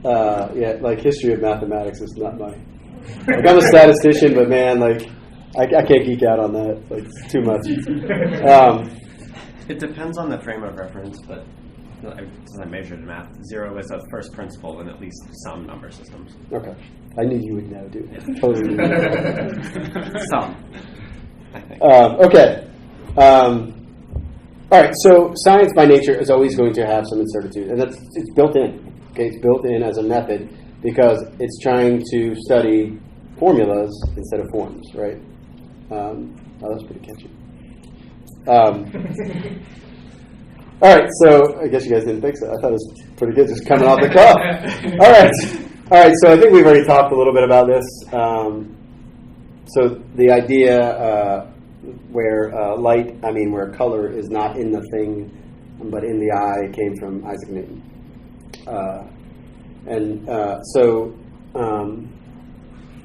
Like history of mathematics is not my. Like I'm a statistician, but man, like I can't geek out on that. Like it's too much. It depends on the frame of reference, but since I measured in math, 0 is a first principle in at least some number systems. Okay, I knew you would know, dude. Yeah. Totally. Some, I think. Okay. All right. So science by nature is always going to have some incertitude, and it's built in. Okay, it's built in as a method because it's trying to study formulas instead of forms, right? That's pretty catchy. All right, so I guess you guys didn't think so. I thought it was pretty good, just coming off the cuff. All right. So I think we've already talked a little bit about this. So the idea where where color is not in the thing, but in the eye, came from Isaac Newton. I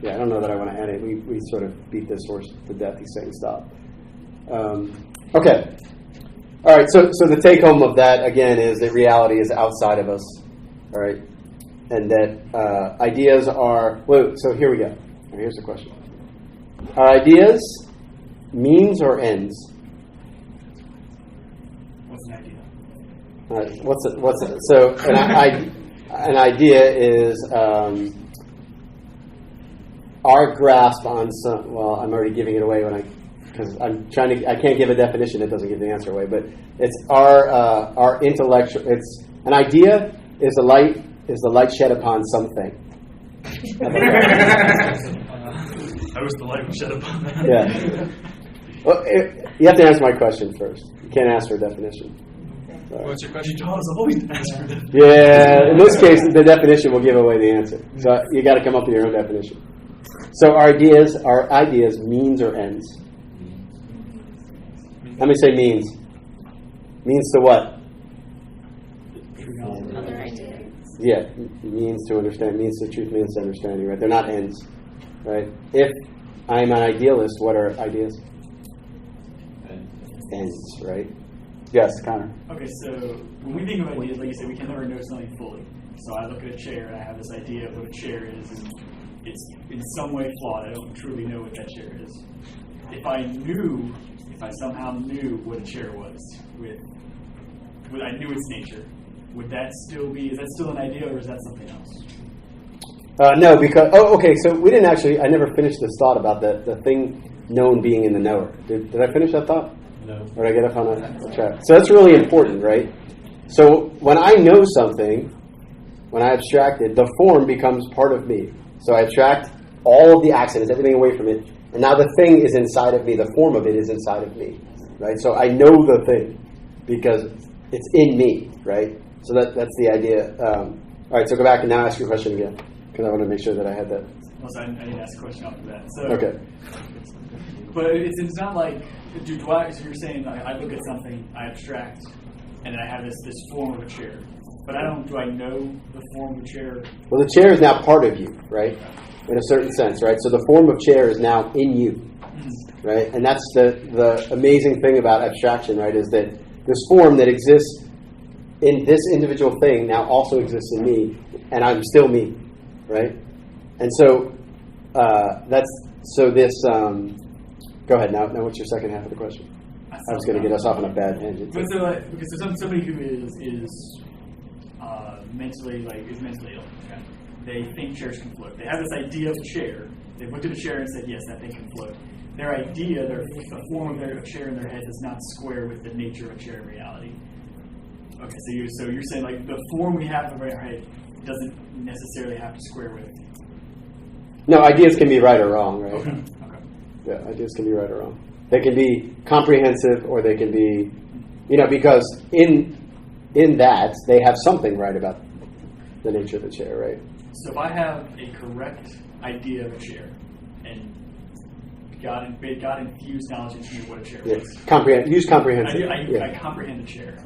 don't know that I want to add it. We sort of beat this horse to death. He's saying stop. Okay. All right. So the take home of that again is that reality is outside of us. All right, and that ideas are. Well, so here we go. Here's the question: are ideas means or ends? What's an idea? So an idea is our grasp on some. Well, I'm already giving it away because I'm trying to. I can't give a definition that doesn't give the answer away. But it's our intellectual. It's an idea is the light shed upon something. I wish the light was shed upon that. Yeah. Well, you have to answer my question first. You can't ask for a definition. What's your question? Yeah, in this case, the definition will give away the answer. So you got to come up with your own definition. So are ideas means or ends? Let me say means. Means to what? Other ideas. Yeah, means to understand. Means to truth. Means to understanding. Right? They're not ends. Right? If I'm an idealist, what are ideas? Ends. Right? Yes, Connor. Okay, so when we think of ideas, like you said, we can never know something fully. So I look at a chair and I have this idea of what a chair is, and it's in some way flawed. I don't truly know what that chair is. If I somehow knew what a chair was, I knew its nature, is that still an idea, or is that something else? No, because okay. So we didn't actually. I never finished this thought about the thing known being in the knower. Did I finish that thought? No. Or did I get off on a track? So that's really important, right? So when I know something, when I abstract it, the form becomes part of me. So I abstract all of the accidents, everything away from it, and now the thing is inside of me. The form of it is inside of me, right? So I know the thing because it's in me, right? So that's the idea. All right, so go back and now ask your question again. because I want to make sure that I had that. Also, I didn't ask a question after that. So, Okay. But it's not like, do I, so you're saying I look at something, I abstract, and then I have this form of a chair. But do I know the form of a chair? Well, the chair is now part of you, right? In a certain sense, right? So the form of chair is now in you, right? And that's the amazing thing about abstraction, right? Is that this form that exists in this individual thing now also exists in me, and I'm still me, right? And so this. Go ahead now. Now, what's your second half of the question? I was going to get us off on a bad tangent. But so, because there's somebody who is mentally ill. Okay? They think chairs can float. They have this idea of a chair. They looked at a chair and said, yes, that thing can float. Their idea, the form of their chair in their head does not square with the nature of a chair in reality. Okay, so you're saying like the form we have in our head doesn't necessarily have to square with. No, ideas can be right or wrong, right? Okay. Yeah, ideas can be right or wrong. They can be comprehensive, or they can be, because in that they have something right about the nature of the chair, right? So if I have a correct idea of a chair, and God infused knowledge into me what a chair Yes. was. Use comprehensive. I comprehend the chair.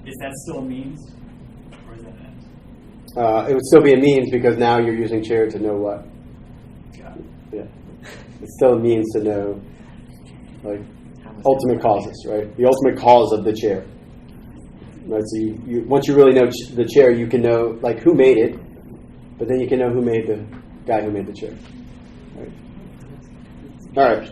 Is that still a means, or is that an end? It would still be a means because now you're using chair to know what. Yeah, it's still a means to know, like, ultimate causes, right? The ultimate cause of the chair. Right. So you once you really know the chair, you can know like who made it, but then you can know who made the guy who made the chair. Right. All right.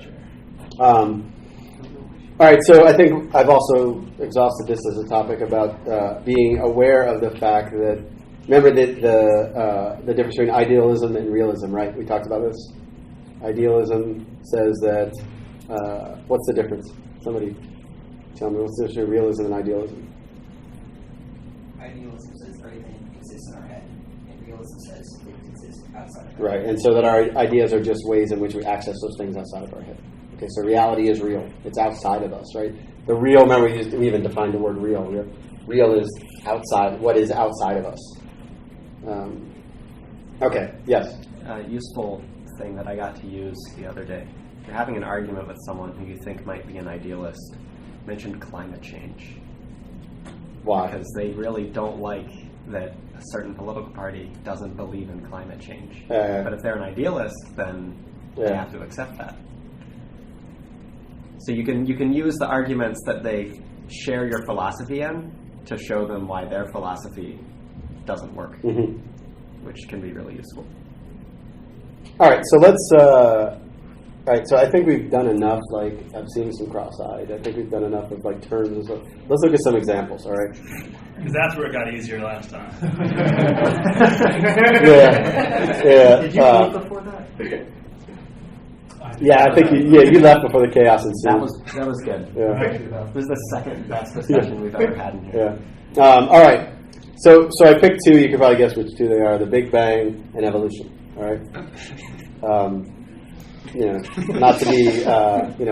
All right. So I think I've also exhausted this as a topic about being aware of the fact that. Remember that the difference between idealism and realism, right? We talked about this. Idealism says that, what's the difference? Somebody tell me, what's the difference between realism and idealism? Idealism says everything exists in our head, and realism says it exists outside of our head. Right, and so that our ideas are just ways in which we access those things outside of our head. Okay, so reality is real. It's outside of us, right? The real, remember we even defined the word real. Real is outside, what is outside of us. Okay, yes? Useful thing that I got to use the other day. If you're having an argument with someone who you think might be an idealist, mention climate change. Why? Because they really don't like that a certain political party doesn't believe in climate change. But if they're an idealist, then they have to accept that. So you can use the arguments that they share your philosophy in to show them why their philosophy doesn't work, which can be really useful. All right, so let's. All right, so I think we've done enough. Like I'm seeing some cross-eyed. I think we've done enough of like terms and stuff. Let's look at some examples. All right. Because that's where it got easier last time. Yeah. Did you vote before that? Yeah, I think you left before the chaos ensued. That was good. Yeah. It was the second best discussion we've ever had in here. Yeah. All right. So I picked two. You can probably guess which two they are: the Big Bang and evolution. All right. Not to be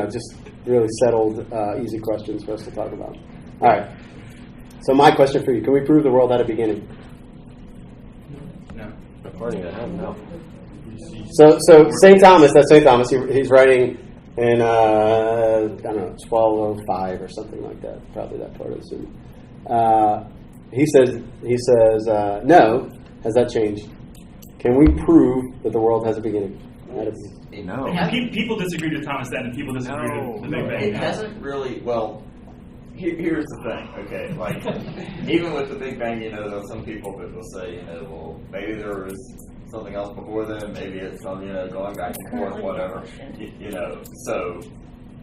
just really settled, easy questions for us to talk about. All right. So my question for you: can we prove the world had a beginning? No. According to him, no. So St. Thomas, that's St. Thomas. He's writing in 1205 or something like that. Probably that part of the city. He says no. Has that changed? Can we prove that the world has a beginning? No. People disagree with Thomas then, and people disagree with the Big Bang. It hasn't really. Well, here's the thing. Okay, like even with the Big Bang, there's some people that will say, well, maybe there was something else before them. Maybe it's some, going back and forth, whatever. So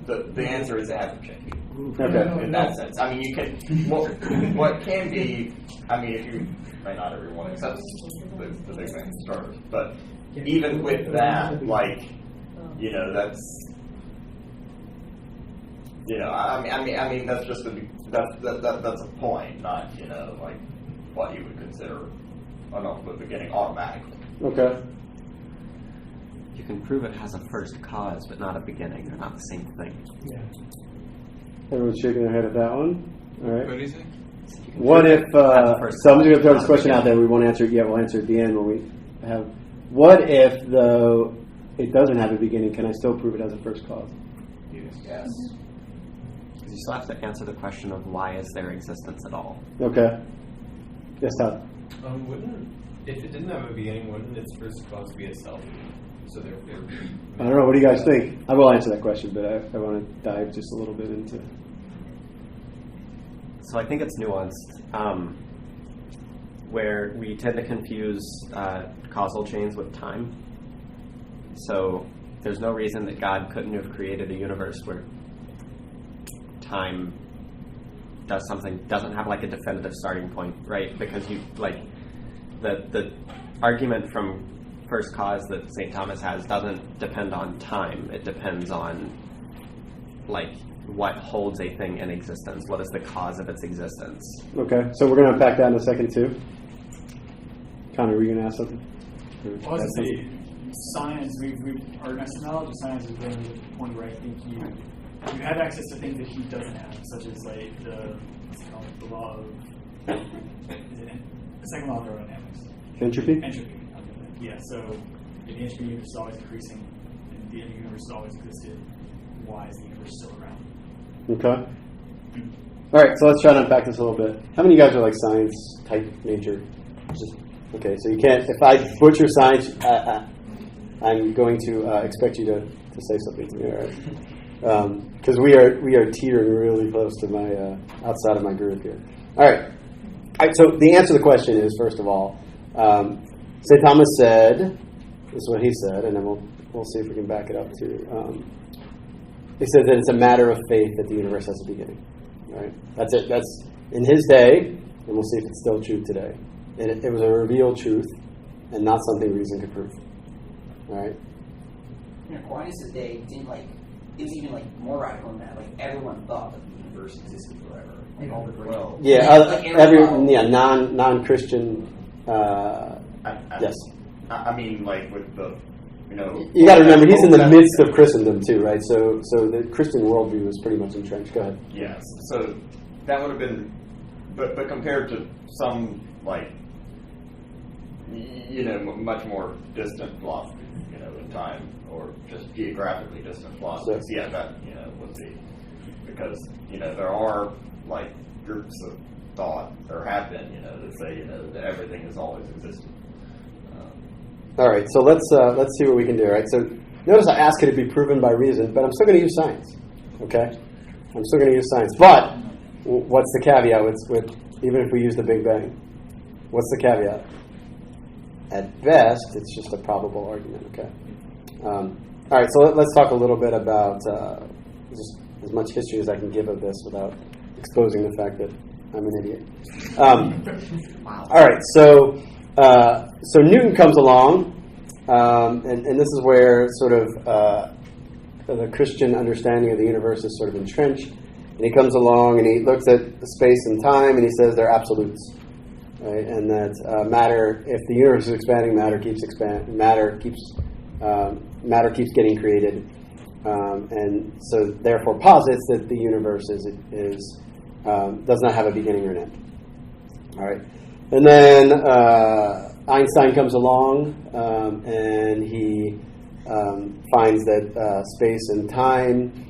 the answer is it hasn't changed. Okay. In that sense, I mean, you can. What can be? I mean, if you may not everyone accepts the Big Bang starters, but even with that, that's. I mean, that's just that's a point, not like what you would consider an ultimate beginning automatically. Okay. You can prove it has a first cause, but not a beginning. They're not the same thing. Yeah. Everyone's shaking their head at that one. All right. What do you say? What if, so I'm just going to throw this question out there. there, we won't answer it yet, we'll answer it at the end when we have, what if, though, it doesn't have a beginning, can I still prove it as a first cause? Yes. Because you still have to answer the question of why is there existence at all? Okay. Yes, Todd? If it didn't have a beginning, wouldn't its first cause be itself? So therefore, I don't know, what do you guys think? I will answer that question, but I want to dive just a little bit into it. So I think it's nuanced, where we tend to confuse causal chains with time. So there's no reason that God couldn't have created a universe where time doesn't have like a definitive starting point, right? Because you like the argument from first cause that St. Thomas has doesn't depend on time. It depends on like what holds a thing in existence. What is the cause of its existence? Okay, so we're going to unpack that in a second too. Connor, were you going to ask something? Well, I was going to say, science, our knowledge of science is getting to the point where I think you have access to things that he doesn't have, such as like the law of, the second law of thermodynamics. Entropy? Entropy. Yeah, so if the entropy universe is always increasing and the universe has always existed, why is the universe still around? Okay. All right, so let's try to unpack this a little bit. How many of you guys are like science type nature? Okay, so you can't, if I butcher science, I'm going to expect you to say something to me, all right? Because we are teetering really close to my, outside of my group here. All right, so the answer to the question is, first of all, St. Thomas said, this is what he said, and then we'll see if we can back it up too. He said that it's a matter of faith that the universe has a beginning. Right? That's it. That's in his day, and we'll see if it's still true today. It was a revealed truth, and not something reason could prove. All right. In Aquinas' day, it was even like more radical than that. Like everyone thought that the universe existed forever. Like all the great. Non-Christian. Yes. I mean, like with the, you got to remember, he's in the midst of Christendom too, right? So the Christian worldview is pretty much entrenched. Go ahead. Yes. So that would have been, but compared to some like, much more distant philosophy, in time or just geographically distant philosophies. So, yeah, that would be because there are like groups of thought or have been that say that everything has always existed. All right, so let's see what we can do. All right, so notice I asked it to be proven by reason, but I'm still going to use science. Okay, I'm still going to use science. But what's the caveat with even if we use the Big Bang? What's the caveat? At best, it's just a probable argument. Okay. All right, so let's talk a little bit about just as much history as I can give of this without exposing the fact that I'm an idiot. Wow. All right, so Newton comes along, and this is where sort of the Christian understanding of the universe is sort of entrenched. And he comes along and he looks at space and time and he says they're absolutes, right? And that matter, if the universe is expanding, matter keeps getting created, and so therefore posits that the universe does not have a beginning or an end. All right. And then Einstein comes along and he finds that space and time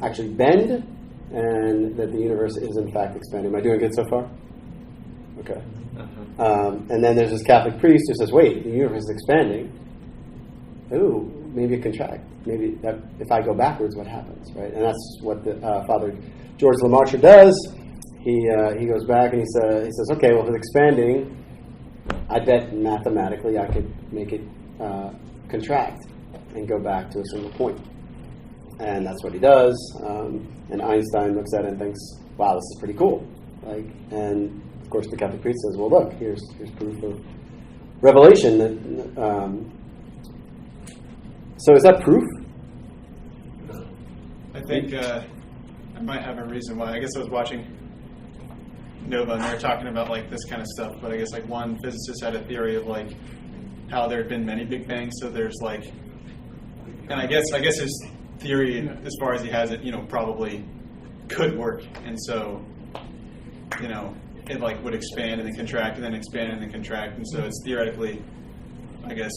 actually bend and that the universe is in fact expanding. Am I doing good so far? Okay. And then there's this Catholic priest who says, wait, the universe is expanding. Ooh, maybe it contracts. Maybe if I go backwards, what happens, right? And that's what the Father George Lamarche does. He goes back and he says, okay, well, if it's expanding, I bet mathematically I could make it contract and go back to a single point. And that's what he does. And Einstein looks at it and thinks, wow, this is pretty cool. And of course the Catholic priest says, well, look, here's proof of revelation. So is that proof? I think I might have a reason why. I guess I was watching Nova and they were talking about like this kind of stuff, but I guess like one physicist had a theory of like how there had been many Big Bangs, so there's like, and I guess his theory, as far as he has it, probably could work, and so it like would expand and then contract and then expand and then contract, and so it's theoretically, I guess,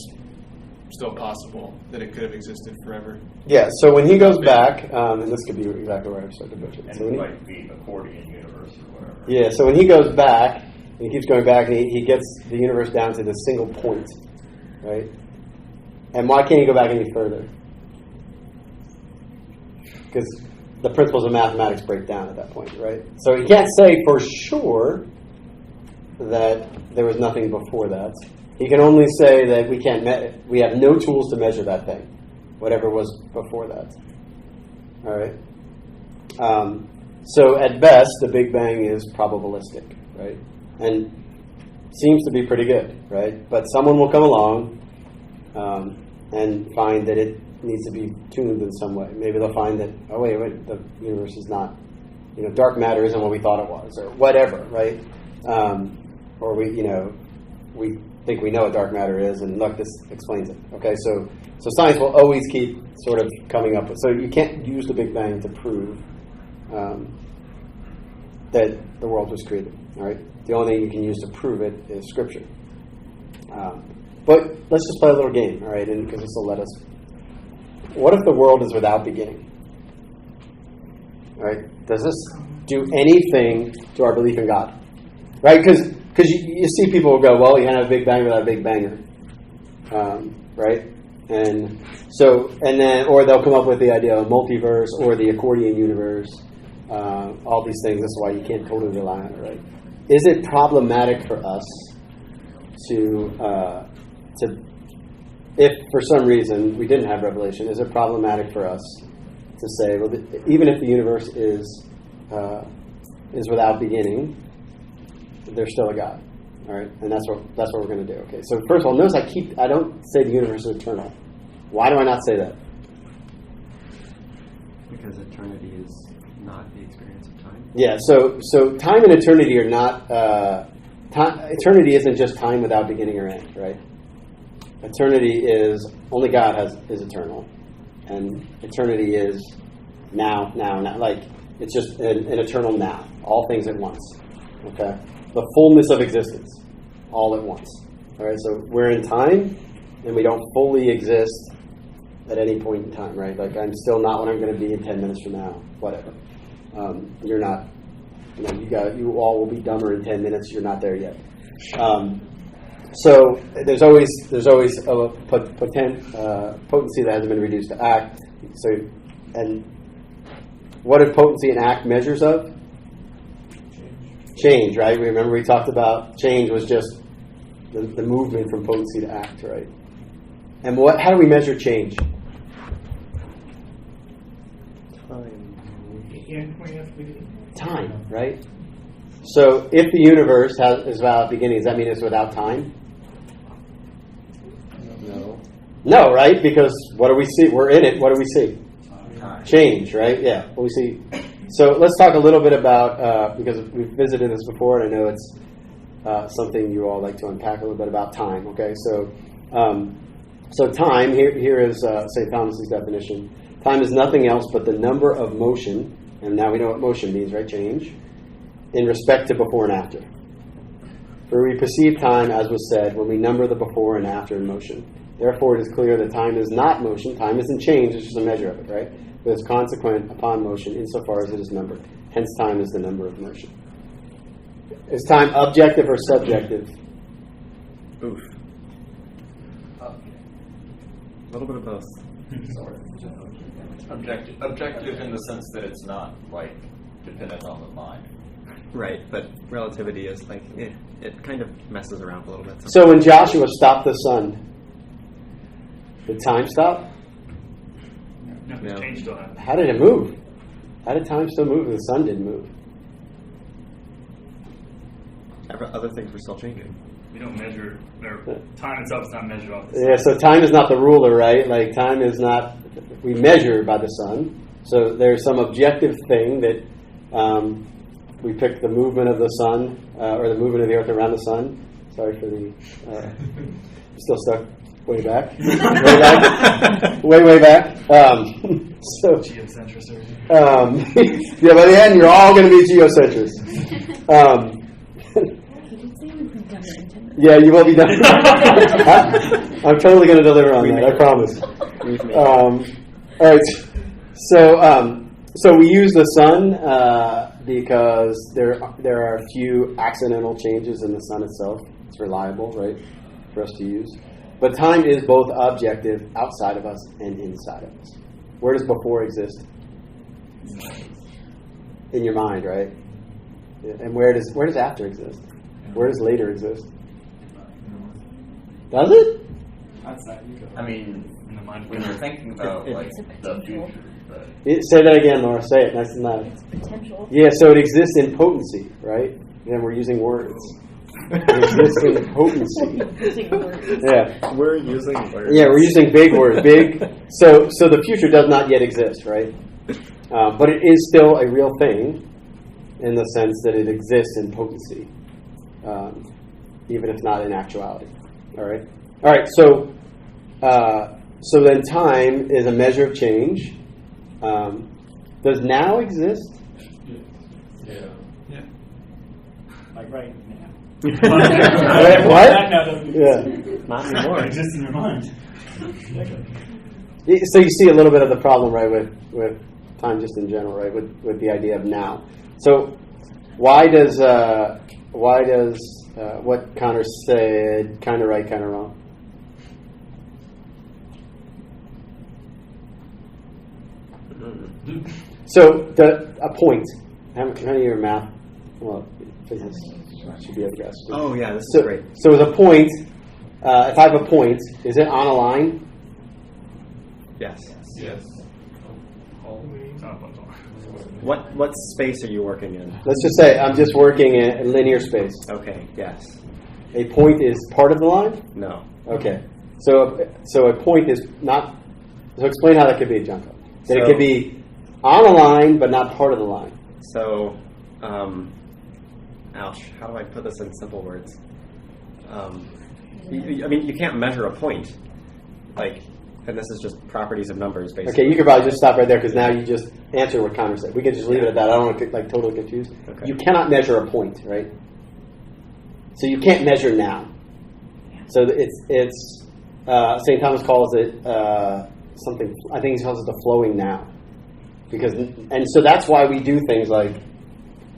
still possible that it could have existed forever. Yeah, so when he goes back, and this could be exactly where I started to butcher it. And So when it he, might be accordion universe or whatever. yeah, so when he goes back, and he keeps going back, and he gets the universe down to this single point, right? And why can't he go back any further? Because the principles of mathematics break down at that point, right? So he can't say for sure that there was nothing before that. He can only say that we have no tools to measure that thing, whatever was before that. All right. So at best, the Big Bang is probabilistic, right? And seems to be pretty good, right? But someone will come along and find that it needs to be tuned in some way. Maybe they'll find that, oh wait, the universe is not, dark matter isn't what we thought it was, or whatever, right? Or we think we know what dark matter is, and look, this explains it. Okay, so science will always keep sort of coming up with. So you can't use the Big Bang to prove that the world was created. All right, the only thing you can use to prove it is Scripture. But let's just play a little game, all right? And because this will let us. What if the world is without beginning? All right, does this do anything to our belief in God? Right, because you see people will go, well, you can't have a Big Bang without a Big Banger, right? And then, or they'll come up with the idea of multiverse or the accordion universe, all these things. That's why you can't totally rely on it, right? Is it problematic for us to if for some reason we didn't have revelation, is it problematic for us to say, well, even if the universe is without beginning, there's still a God, all right? And that's what we're going to do. Okay. So first of all, notice I don't say the universe is eternal. Why do I not say that? Because eternity is not the experience of time. Yeah. So time and eternity are not. Eternity isn't just time without beginning or end, right? Eternity is only God is eternal, and eternity is now. Like it's just an eternal now. All things at once. Okay. The fullness of existence, all at once. All right, so we're in time, and we don't fully exist at any point in time, right? Like I'm still not what I'm going to be in 10 minutes from now, whatever. You're not. You all will be dumber in 10 minutes. You're not there yet. So there's always a potency that hasn't been reduced to act. So, and what are potency and act measures of? Change, right? Remember we talked about change was just the movement from potency to act, right? And how do we measure change? Time, right? So if the universe is without beginning, does that mean it's without time? No, right? Because what do we see? We're in it. What do we see? Change, right? Yeah. What we see. So let's talk a little bit about, because we've visited this before, and I know it's something you all like to unpack a little bit about time. Okay, so time, here is St. Thomas's definition. Time is nothing else but the number of motion, and now we know what motion means, right? Change, in respect to before and after. For we perceive time, as was said, when we number the before and after in motion. Therefore, it is clear that time is not motion. Time isn't change, it's just a measure of it, right? But it's consequent upon motion insofar as it is numbered. Hence, time is the number of motion. Is time objective or subjective? Oof. A little bit of both. Sorry. Objective in the sense that it's not, dependent on the mind. Right, but relativity is it kind of messes around a little bit. So when Joshua stopped the sun, did time stop? No, change still happened. How did it move? How did time still move if the sun didn't move? Other things were still changing. We don't measure, or time itself is not measured off the sun. Yeah, so time is not the ruler, right? Like time is not, we measure by the sun. So there's some objective thing that we pick the movement of the sun, or the movement of the earth around the sun. Sorry for the, still stuck way back. way back. So, geocentricity. Yeah, by the end, you're all going to be geocentrists. Yeah, you will be done. I'm totally going to deliver on that. I promise. All right. So we use the sun because there are a few accidental changes in the sun itself. It's reliable, right, for us to use. But time is both objective outside of us and inside of us. Where does before exist? In your mind, right? And where does after exist? Where does later exist? Does it? I mean, when you're thinking about like the future, but Say that again, Laura. Say it nice and loud. Potential. Yeah, so it exists in potency, right? Again, we're using words. It exists in potency. Yeah. We're using words. Yeah, we're using big words. Big. So the future does not yet exist, right? But it is still a real thing in the sense that it exists in potency, even if not in actuality. All right. So then time is a measure of change. Does now exist? Yeah. Like right now. What? That now doesn't exist. Yeah. Not anymore. It exists in your mind. So you see a little bit of the problem, right, with time just in general, right, with the idea of now. So why does what Connor said kind of right, kind of wrong? So a point. How many of your math? Well, physics should be able to guess. Oh yeah, this So is great. so with a point, if I have a point, is it on a line? Yes. Yes. What space are you working in? Let's just say I'm just working in linear space. Okay. Yes. A point is part of the line? No. Okay. So a point is not. So explain how that could be, Junko. That it could be on a line but not part of the line. So, ouch. How do I put this in simple words? You can't measure a point, and this is just properties of numbers, basically. Okay, you could probably just stop right there because now you just answered what Connor said. We can just leave it at that. I don't want to get totally confused. Okay. You cannot measure a point, right? So you can't measure now. So it's St. Thomas calls it something. I think he calls it the flowing now, and so that's why we do things like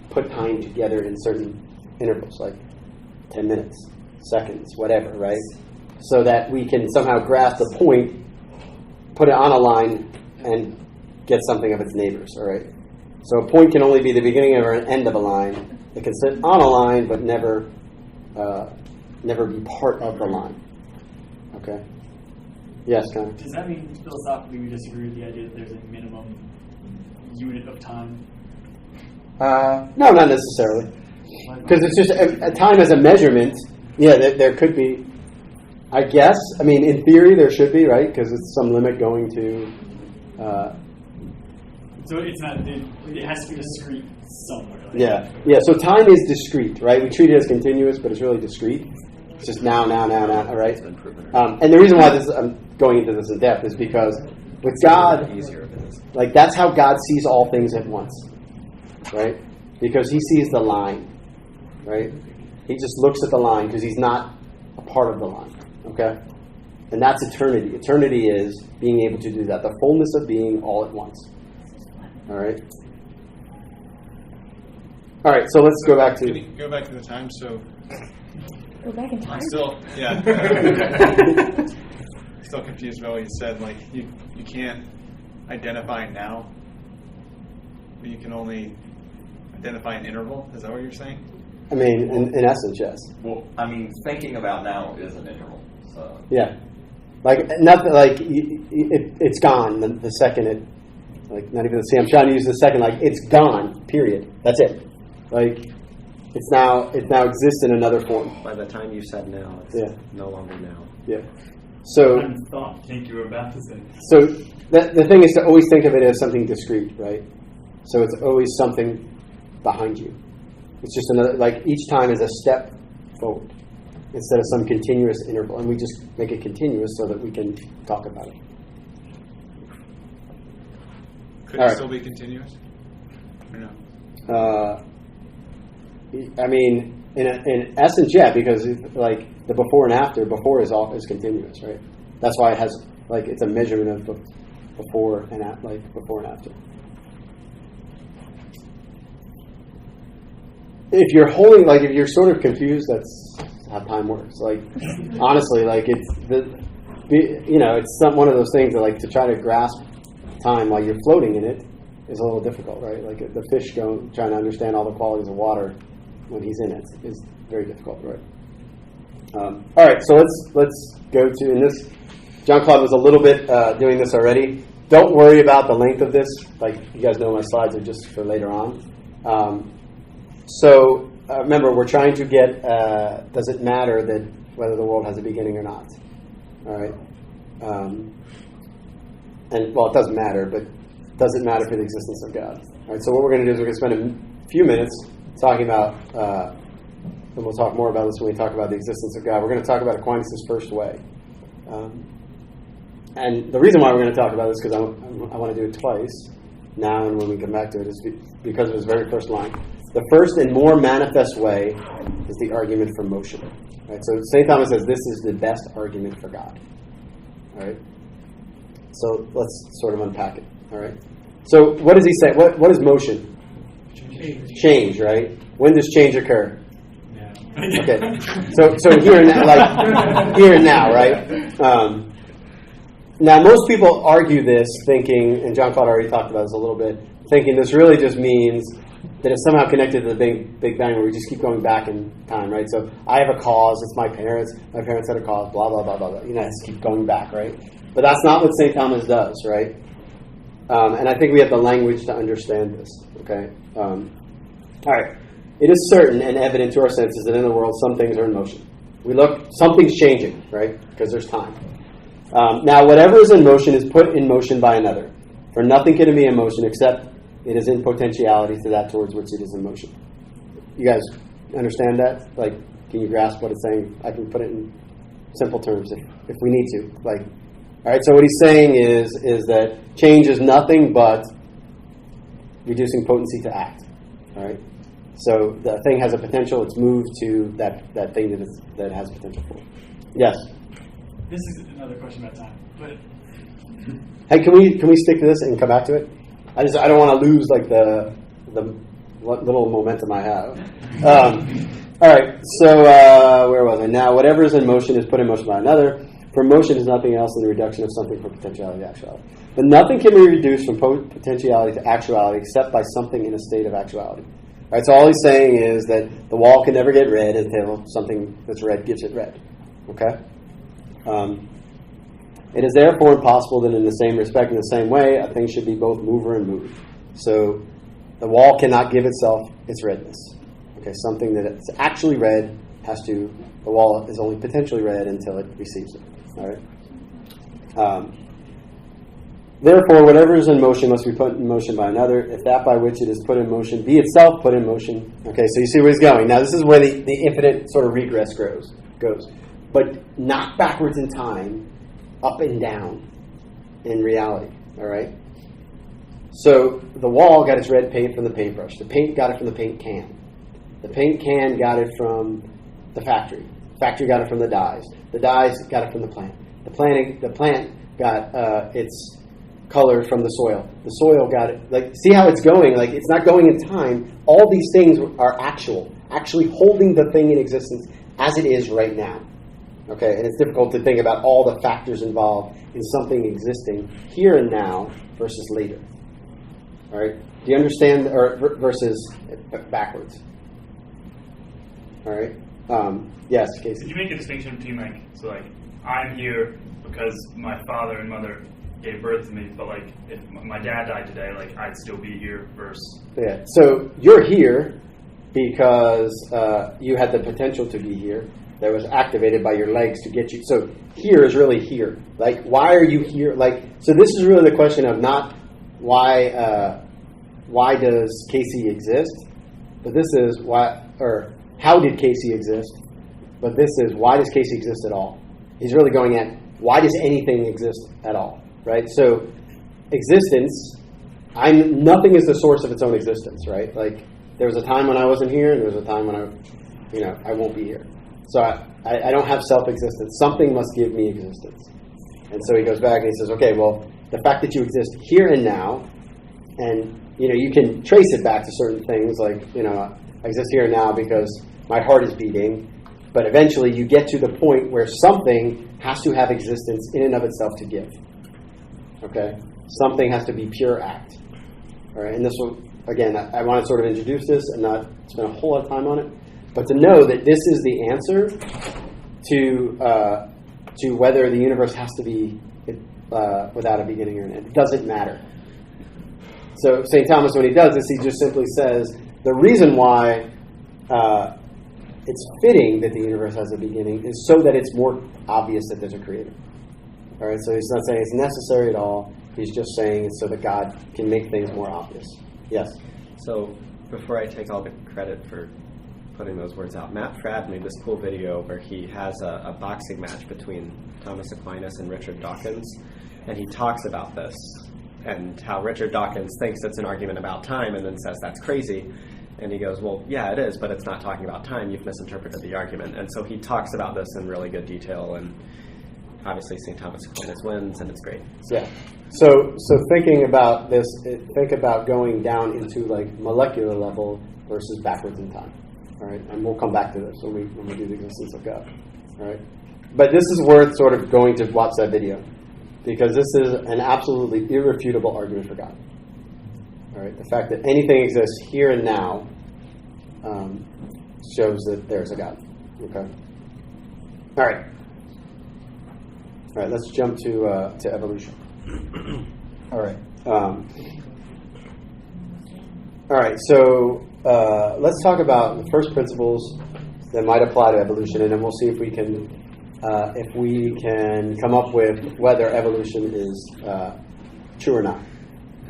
put time together in certain intervals, like 10 minutes, seconds, whatever, right? So that we can somehow grasp the point, put it on a line, and get something of its neighbors, all right? So a point can only be the beginning or an end of a line. It can sit on a line, but never be part of the line. Okay? Yes, Connor? Does that mean philosophically we disagree with the idea that there's a minimum unit of time? No, not necessarily. Because it's just a time as a measurement. Yeah, there could be. I guess. I mean, in theory, there should be, right? Because it's some limit going to. So it's not. It has to be discrete somewhere. Yeah. So time is discrete, right? We treat it as continuous, but it's really discrete. It's just now, all right? And the reason why I'm going into this in depth is because with God, like that's how God sees all things at once, right? Because He sees the line, right? He just looks at the line because He's not a part of the line, okay? And that's eternity. Eternity is being able to do that, the fullness of being all at once. All right. All right. So let's go back to. Can you go back to the time? So. Go back in time? Still confused about what you said. Like you can't identify it now, but you can only identify an interval. Is that what you're saying? I mean, in essence, yes. Well, I mean, thinking about now is an interval. So Yeah, like nothing. Like it's gone the second it. Like not even the same. I'm trying to use the second. Like it's gone. Period. That's it. Like it now exists in another form. By the time you said now, it's no longer now. Yeah. So. I think you were about to say. So the thing is to always think of it as something discrete, right? So it's always something behind you. It's just another. Like each time is a step forward instead of some continuous interval, and we just make it continuous so that we can talk about it. Could it still be continuous? Or no? I mean, in essence, yeah, because like the before and after, before is continuous, right? That's why it has like it's a measurement of before and after. If you're if you're sort of confused, that's how time works. Like honestly, like it's one of those things that like to try to grasp time while you're floating in it is a little difficult, right? Like the fish trying to understand all the qualities of water when he's in it is very difficult, right? All right, so let's go to in this. John Claude was a little bit doing this already. Don't worry about the length of this. Like you guys know, my slides are just for later on. So remember, we're trying to get. Does it matter that whether the world has a beginning or not? All right. And well, it doesn't matter, but does it matter for the existence of God? All right. So what we're going to do is we're going to spend a few minutes talking about, and we'll talk more about this when we talk about the existence of God. We're going to talk about Aquinas' first way. And the reason why we're going to talk about this, because I want to do it twice, now and when we come back to it, is because of his very first line. The first and more manifest way is the argument for motion. Right? So St. Thomas says this is the best argument for God. All right? So let's sort of unpack it. All right? So what does he say? What is motion? Change, right? When does change occur? Okay. So here and now, here and now, right? Now, most people argue this thinking, and John Claude already talked about this a little bit, thinking this really just means that it's somehow connected to the Big Bang, where we just keep going back in time, right? So I have a cause, it's my parents had a cause, blah, blah, blah, blah, blah. Just keep going back, right? But that's not what St. Thomas does, right? And I think we have the language to understand this, okay? All right. It is certain and evident to our senses that in the world some things are in motion. We look, something's changing, right? Because there's time. Now, whatever is in motion is put in motion by another. For nothing can be in motion except it is in potentiality to that towards which it is in motion. You guys understand that? Like, can you grasp what it's saying? I can put it in simple terms if we need to. Like, all right. So what he's saying is that change is nothing but reducing potency to act. All right. So the thing has a potential. It's moved to that thing that has potential for. Yes. This is another question about time, but hey, can we stick to this and come back to it? I don't want to lose like the little momentum I have. All right. So where was I? Now, whatever is in motion is put in motion by another. For motion is nothing else than the reduction of something from potentiality to actuality. But nothing can be reduced from potentiality to actuality except by something in a state of actuality. All right. So all he's saying is that the wall can never get red until something that's red gives it red. Okay. It is therefore impossible that in the same respect, in the same way, a thing should be both mover and moved. So the wall cannot give itself its redness. Okay, something that is actually red the wall is only potentially red until it receives it. All right. Therefore, whatever is in motion must be put in motion by another. If that by which it is put in motion be itself put in motion. Okay, so you see where he's going. Now, this is where the infinite sort of regress goes. But not backwards in time, up and down in reality. All right? So the wall got its red paint from the paintbrush. The paint got it from the paint can. The paint can got it from the factory. The factory got it from the dyes. The dyes got it from the plant. The plant got its color from the soil. The soil got it. Like, see how it's going? Like, it's not going in time. All these things are actually holding the thing in existence as it is right now. Okay, and it's difficult to think about all the factors involved in something existing here and now versus later. All right, do you understand? Or versus backwards. All right. Yes, Casey. Could you make a distinction between I'm here because my father and mother gave birth to me, but if my dad died today, I'd still be here versus. Yeah. So you're here because you had the potential to be here. That was activated by your legs to get you. So here is really here. Like, why are you here? So this is really the question of not why does Casey exist, but this is how did Casey exist, but this is why does Casey exist at all? He's really going at why does anything exist at all, right? So existence, nothing is the source of its own existence, right? Like there was a time when I wasn't here, and there was a time when I won't be here. So I don't have self-existence. Something must give me existence. And so he goes back and he says, okay, well, the fact that you exist here and now, and you can trace it back to certain things, like I exist here and now because my heart is beating. But eventually, you get to the point where something has to have existence in and of itself to give. Okay, something has to be pure act. All right, and this will again, I want to sort of introduce this and not spend a whole lot of time on it, but to know that this is the answer to whether the universe has to be without a beginning or an end. It doesn't matter. So St. Thomas, when he does this, he just simply says the reason why it's fitting that the universe has a beginning is so that it's more obvious that there's a creator. All right, so he's not saying it's necessary at all. He's just saying it's so that God can make things more obvious. Yes? So before I take all the credit for putting those words out, Matt Fradd made this cool video where he has a boxing match between Thomas Aquinas and Richard Dawkins, and he talks about this and how Richard Dawkins thinks it's an argument about time and then says that's crazy. And he goes, well, yeah, it is, but it's not talking about time. You've misinterpreted the argument. And so he talks about this in really good detail, and obviously St. Thomas Aquinas wins, and it's great. Yeah. So thinking about this, think about going down into like molecular level versus backwards in time. All right, and we'll come back to this when we do the existence of God. All right, but this is worth sort of going to watch that video because this is an absolutely irrefutable argument for God. All right, the fact that anything exists here and now shows that there's a God. Okay. All right. All right. Let's jump to evolution. All right. All right. So let's talk about the first principles that might apply to evolution, and then we'll see if we can come up with whether evolution is true or not.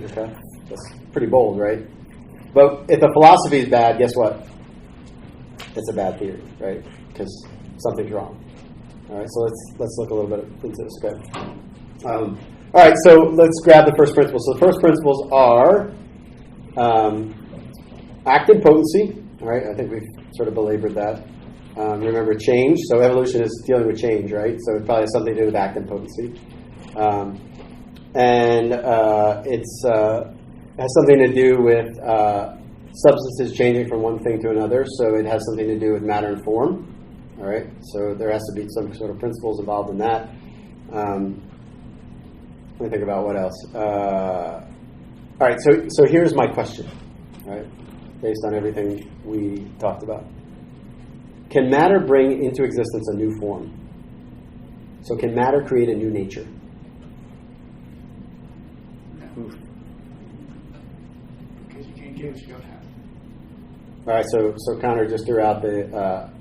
Okay. That's pretty bold, right? But if the philosophy is bad, guess what? It's a bad theory, right? Because something's wrong. All right, so let's look a little bit into this, okay? All right, so let's grab the first principles. So the first principles are act and potency. All right, I think we've sort of belabored that. Remember change. So evolution is dealing with change, right? So it probably has something to do with act and potency. And it has something to do with substances changing from one thing to another, so it has something to do with matter and form. All right, so there has to be some sort of principles involved in that. Let me think about what else. All right, so here's my question, all right, based on everything we talked about. Can matter bring into existence a new form? So can matter create a new nature? Give what you don't have. All right, so Connor just threw out the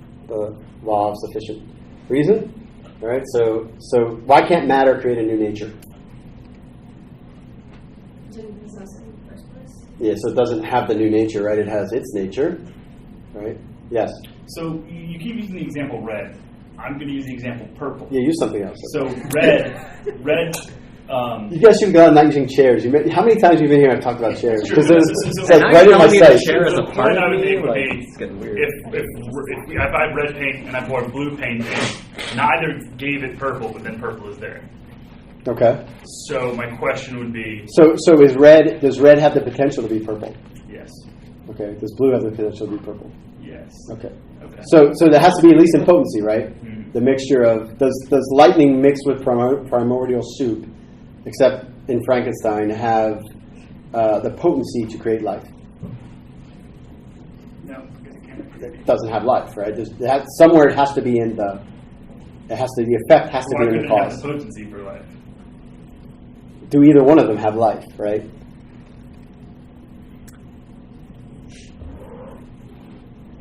law of sufficient reason. All right, so why can't matter create a new nature? Didn't possess it in the first place. Yeah, so it doesn't have the new nature, right? It has its nature, right? Yes. So you keep using the example red. I'm going to use the example purple. Yeah, use something else. So red. You guys should go out not using chairs. How many times have you been here and I've talked about chairs? Because it's like right in my sight. Chair is a part of me. It's getting weird. If I have red paint and I pour blue paint in, neither gave it purple, but then purple is there. Okay. So my question would be... So does red have the potential to be purple? Yes. Okay. Does blue have the potential to be purple? Yes. Okay. So there has to be at least in potency, right? Mm-hmm. The mixture of... Does lightning mixed with primordial soup, except in Frankenstein, have the potency to create life? No, because it can't. It doesn't have life, right? Somewhere it has to be in the... the effect has to be in the cause. Have the potency for life? Do either one of them have life, right?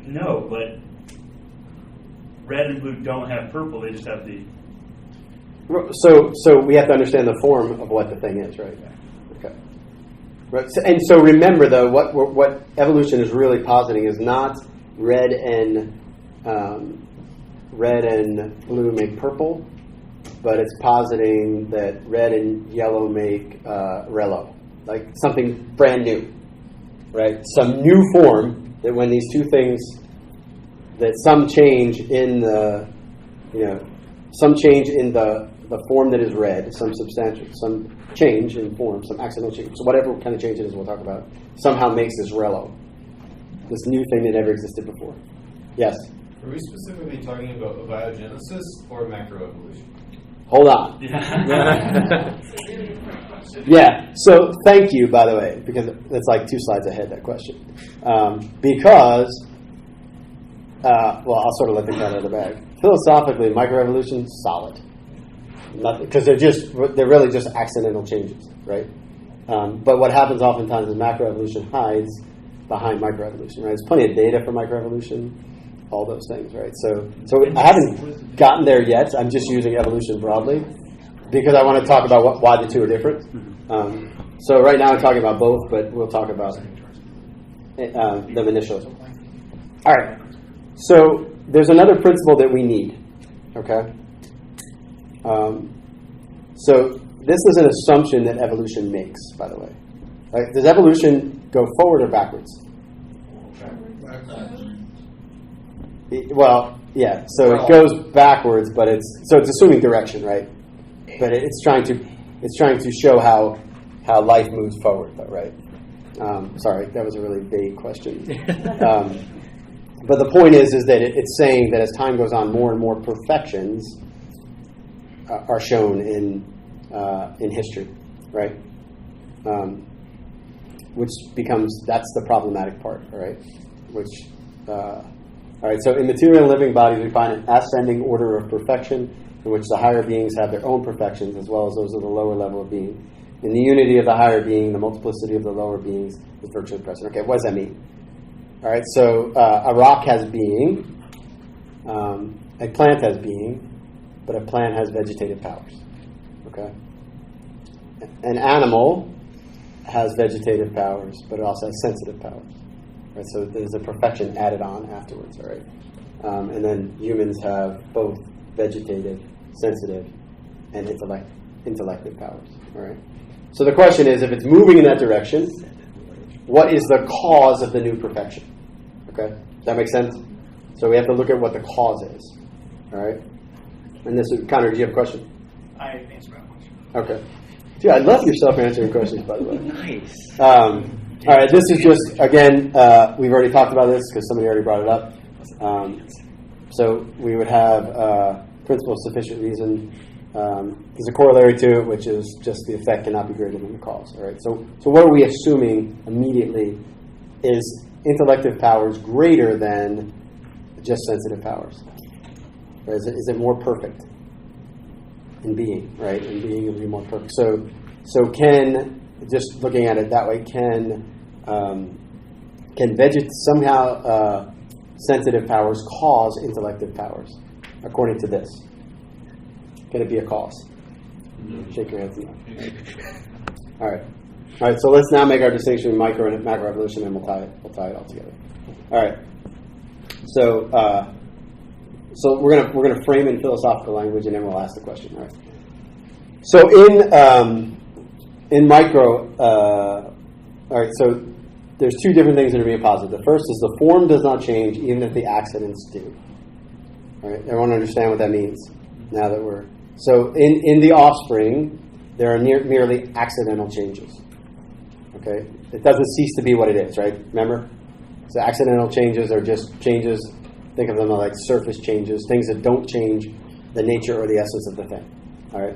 No, but red and blue don't have purple. They just have the... So we have to understand the form of what the thing is, right? Okay. Right. So remember, though, what evolution is really positing is not red and blue make purple, but it's positing that red and yellow make rello, like something brand new, right? Some new form that when these two things, that some change in the, some change in the form that is read, some change in form, some accidental change, so whatever kind of change it is we'll talk about, somehow makes this relo, this new thing that never existed before. Yes? Are we specifically talking about abiogenesis or macroevolution? Hold on. Yeah, so thank you, by the way, because it's like 2 slides ahead, that question. Because, I'll sort of let the cat out of the bag. Philosophically, microevolution, solid. Because they're really just accidental changes, right? But what happens oftentimes is macroevolution hides behind microevolution, right? There's plenty of data for microevolution, all those things, right? So I haven't gotten there yet. I'm just using evolution broadly because I want to talk about why the two are different. So right now I'm talking about both, but we'll talk about them initially. All right. So there's another principle that we need, okay? So this is an assumption that evolution makes, by the way. Right? Does evolution go forward or backwards? Well, yeah. So it goes backwards, but it's assuming direction, right? But it's trying to show how life moves forward, though, right? Sorry, that was a really vague question. But the point is that it's saying that as time goes on, more and more perfections are shown in history, right? Which that's the problematic part, all right? All right, so in material and living bodies, we find an ascending order of perfection in which the higher beings have their own perfections as well as those of the lower level of being. In the unity of the higher being, the multiplicity of the lower beings is virtually present. Okay, what does that mean? All right, so a rock has being, a plant has being, but a plant has vegetative powers. Okay? An animal has vegetative powers, but it also has sensitive powers. Right? So there's a perfection added on afterwards. All right? And then humans have both vegetative, sensitive, and intellective powers. All right? So the question is, if it's moving in that direction, what is the cause of the new perfection? Okay? Does that make sense? So we have to look at what the cause is. All right? And this is, Connor, do you have a question? I answered my question. Okay. Dude, I love yourself answering questions, by the way. Nice. All right, this is just, again, we've already talked about this because somebody already brought it up. So we would have principle of sufficient reason. There's a corollary to it, which is just the effect cannot be greater than the cause. All right. So what are we assuming immediately is intellective powers greater than just sensitive powers? Or is it more perfect in being, right? In being, it would be more perfect. So can, just looking at it that way, can somehow sensitive powers cause intellective powers, according to this? Can it be a cause? Shake your heads no. All right. So let's now make our distinction between micro and macroevolution, and we'll tie it all together. All right. So we're gonna frame it in philosophical language, and then we'll ask the question. All right. So in micro, all right. So there's two different things that are being posited. The first is the form does not change even if the accidents do. All right. Everyone understand what that means? Now that we're in the offspring, there are merely accidental changes. Okay. It doesn't cease to be what it is. Right. Remember. So accidental changes are just changes. Think of them like surface changes, things that don't change the nature or the essence of the thing. All right,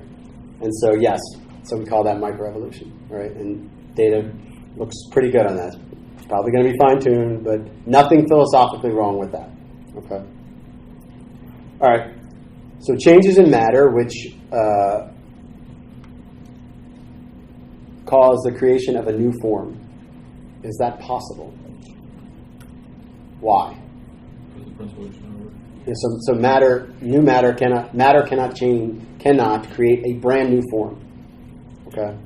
and so yes, so we call that microevolution. All right, and data looks pretty good on that. It's probably going to be fine-tuned, but nothing philosophically wrong with that. Okay. All right. So changes in matter, which cause the creation of a new form, is that possible? Why? Yeah, so new matter cannot create a brand new form. Okay.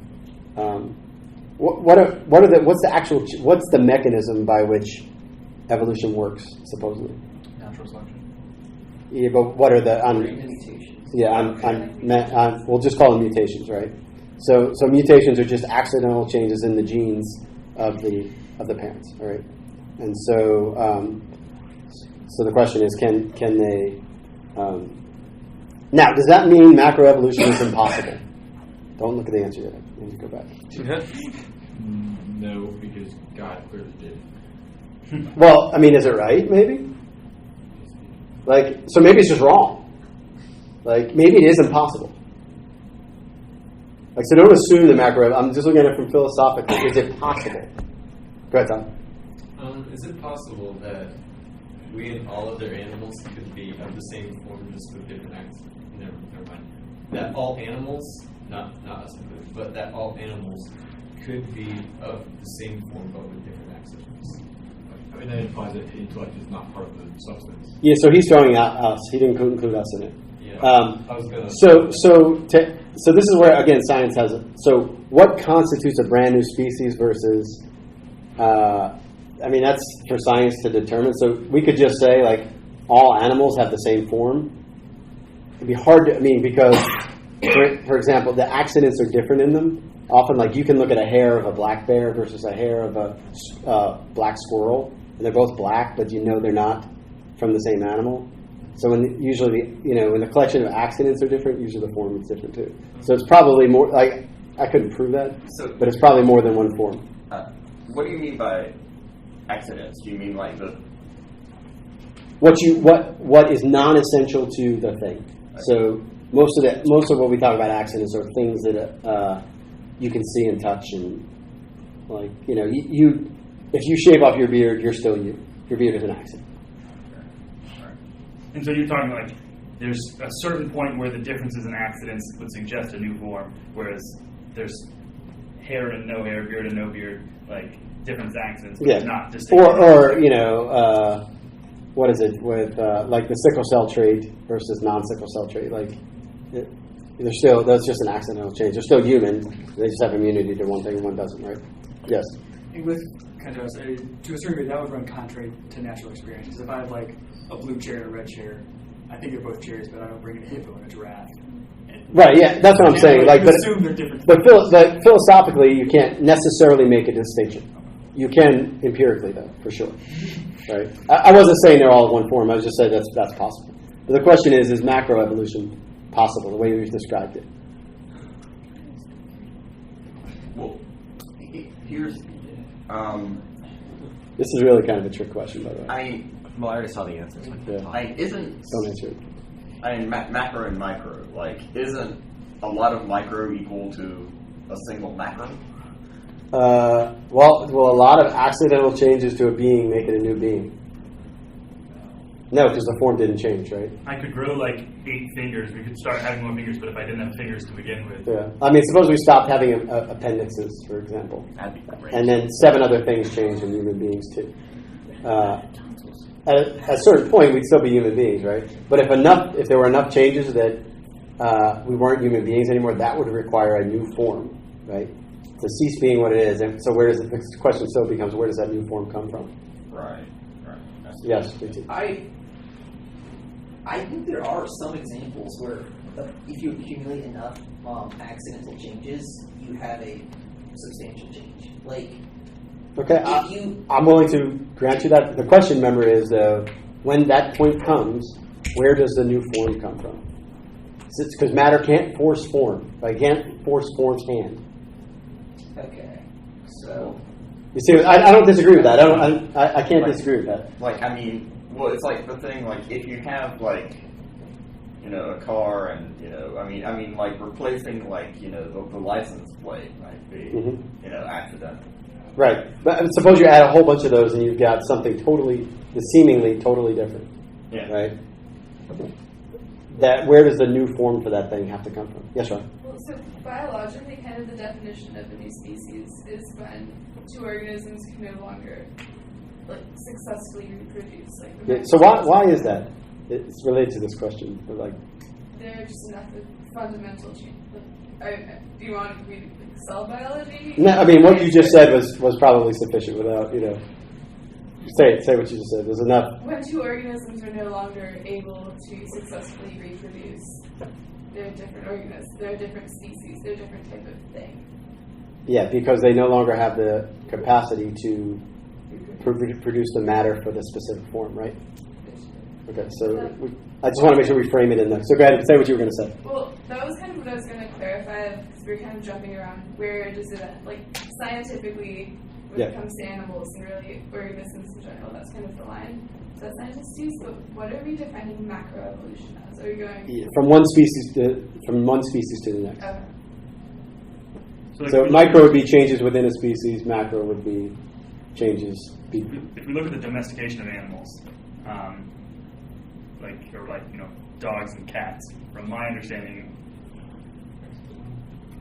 What's the mechanism by which evolution works supposedly? Natural selection. Yeah, but what are the mutations? Yeah, we'll just call them mutations, right? So mutations are just accidental changes in the genes of the parents, all right? And so, so the question is, can they? Now, does that mean macroevolution is impossible? Don't look at the answer yet. I need to go back. No, because God clearly did. Well, I mean, is it right? Maybe. Like, so maybe it's just wrong. Like, maybe it is impossible. Like, so don't assume the macro. I'm just looking at it from philosophically. Is it possible? Go ahead, Tom. Is it possible that we and all other animals could be of the same form, just with different acts? Never mind. That all animals, not us included, but that all animals could be of the same form, but with different accidents. I mean, that implies that intellect is not part of the substance. Yeah, so he's throwing out us. He didn't include us in it. Yeah, I was gonna. So this is where, again, science has it. So what constitutes a brand new species versus, I mean, that's for science to determine. So we could just say, like, all animals have the same form. It'd be hard to, I mean, because, for example, the accidents are different in them. Often, like, you can look at a hair of a black bear versus a hair of a black squirrel, and they're both black, but you know they're not from the same animal. So when usually, when the collection of accidents are different, usually the form is different too. So it's probably more, like, I couldn't prove that, but it's probably more than one form. What do you mean by accidents? Do you mean like the what is non-essential to the thing? So most of what we talk about accidents are things that you can see and touch, and like you if you shave off your beard, you're still you. Your beard is an accident. And so you're talking like there's a certain point where the differences in accidents would suggest a new form, whereas there's hair and no hair, beard and no beard, like different accidents, but it's not distinct. Or what is it with like the sickle cell trait versus non-sickle cell trait? Like that's just an accidental change. They're still human. They just have immunity to one thing and one doesn't, right? Yes. And with contrast, to a certain degree, that would run contrary to natural experience. Because if I have like a blue chair and a red chair, I think they're both chairs, but I don't bring in a hippo and a giraffe. Right, yeah, that's what I'm saying. Like, assume they're different. But philosophically, you can't necessarily make a distinction. You can empirically, though, for sure. Right? I wasn't saying they're all one form. I was just saying that's possible. But the question is macroevolution possible, the way we've described it? Well, here's this is really kind of a trick question, by the way. I already saw the answer. Yeah. Don't answer it. Macro and micro, like, isn't a lot of micro equal to a single macro? Well, a lot of accidental changes to a being make it a new being. No, because the form didn't change, right? I could grow like 8 fingers. We could start having more fingers, but if I didn't have fingers to begin with. Yeah. I mean, suppose we stopped having appendixes, for example. That'd be great. And then 7 other things change in human beings, too. At a certain point, we'd still be human beings, right? But if there were enough changes that we weren't human beings anymore, that would require a new form, right? To cease being what it is. And so the question still becomes, where does that new form come from? Right. Yes. I think there are some examples where if you accumulate enough accidental changes, you have a substantial change. Like, okay, I'm willing to grant you that. The question, remember, is when that point comes, where does the new form come from? It's because matter can't force form. It can't force form's hand. Okay, so you see, I don't disagree with that. I can't disagree with that. Like, I mean, well, it's like the thing. Like, if you have like, a car, and I mean, like replacing like the license plate might be accidental. Right, but suppose you add a whole bunch of those, and you've got something seemingly totally different. Yeah. Right. Where does the new form for that thing have to come from? Yes, Ron. Well, so biologically, kind of the definition of a new species is when 2 organisms can no longer successfully reproduce. So why is that? It's related to this question. They're just enough of fundamental change. Do you want me to cell biology? No, I mean what you just said was probably sufficient without say what you just said. There's enough. When 2 organisms are no longer able to successfully reproduce, they're different organisms. They're a different species. They're a different type of thing. Yeah, because they no longer have the capacity to produce the matter for the specific form, right? Okay, so I just want to make sure we frame it in there. So go ahead and say what you were going to say. Well, that was kind of what I was going to clarify, because we were kind of jumping around. Where does it end? Like, scientifically, when it comes to animals and really organisms in general, that's kind of the line that scientists use. But what are we defining macroevolution as? Are we going From one species to the next. Okay. So micro would be changes within a species. Macro would be changes. If we look at the domestication of animals, dogs and cats, from my understanding.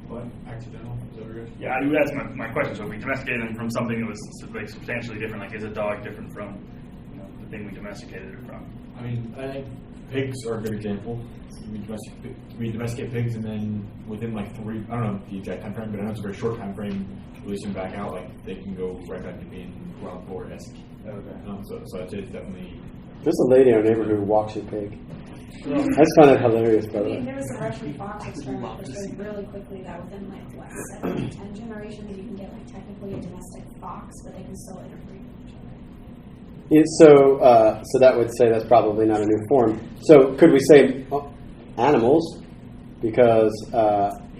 What? Accidental? Is that what you're asking? Yeah, that's my question. So if we domesticated them from something that was like substantially different, like is a dog different from the thing we domesticated it from? I mean, I think pigs are a good example. We domesticate pigs, and then within like 3, I don't know the exact time frame, but I know it's a very short time frame, release them back out, like they can go right back to being wild boar-esque. Okay. So I'd say it's definitely. There's a lady in our neighborhood who walks her pig. I just find it hilarious, by the way. There was a Russian fox experiment that showed really quickly that within 7 to 10 generations you can get technically a domestic fox, but they can still interbreed with each other. So that would say that's probably not a new form. So could we say animals? Because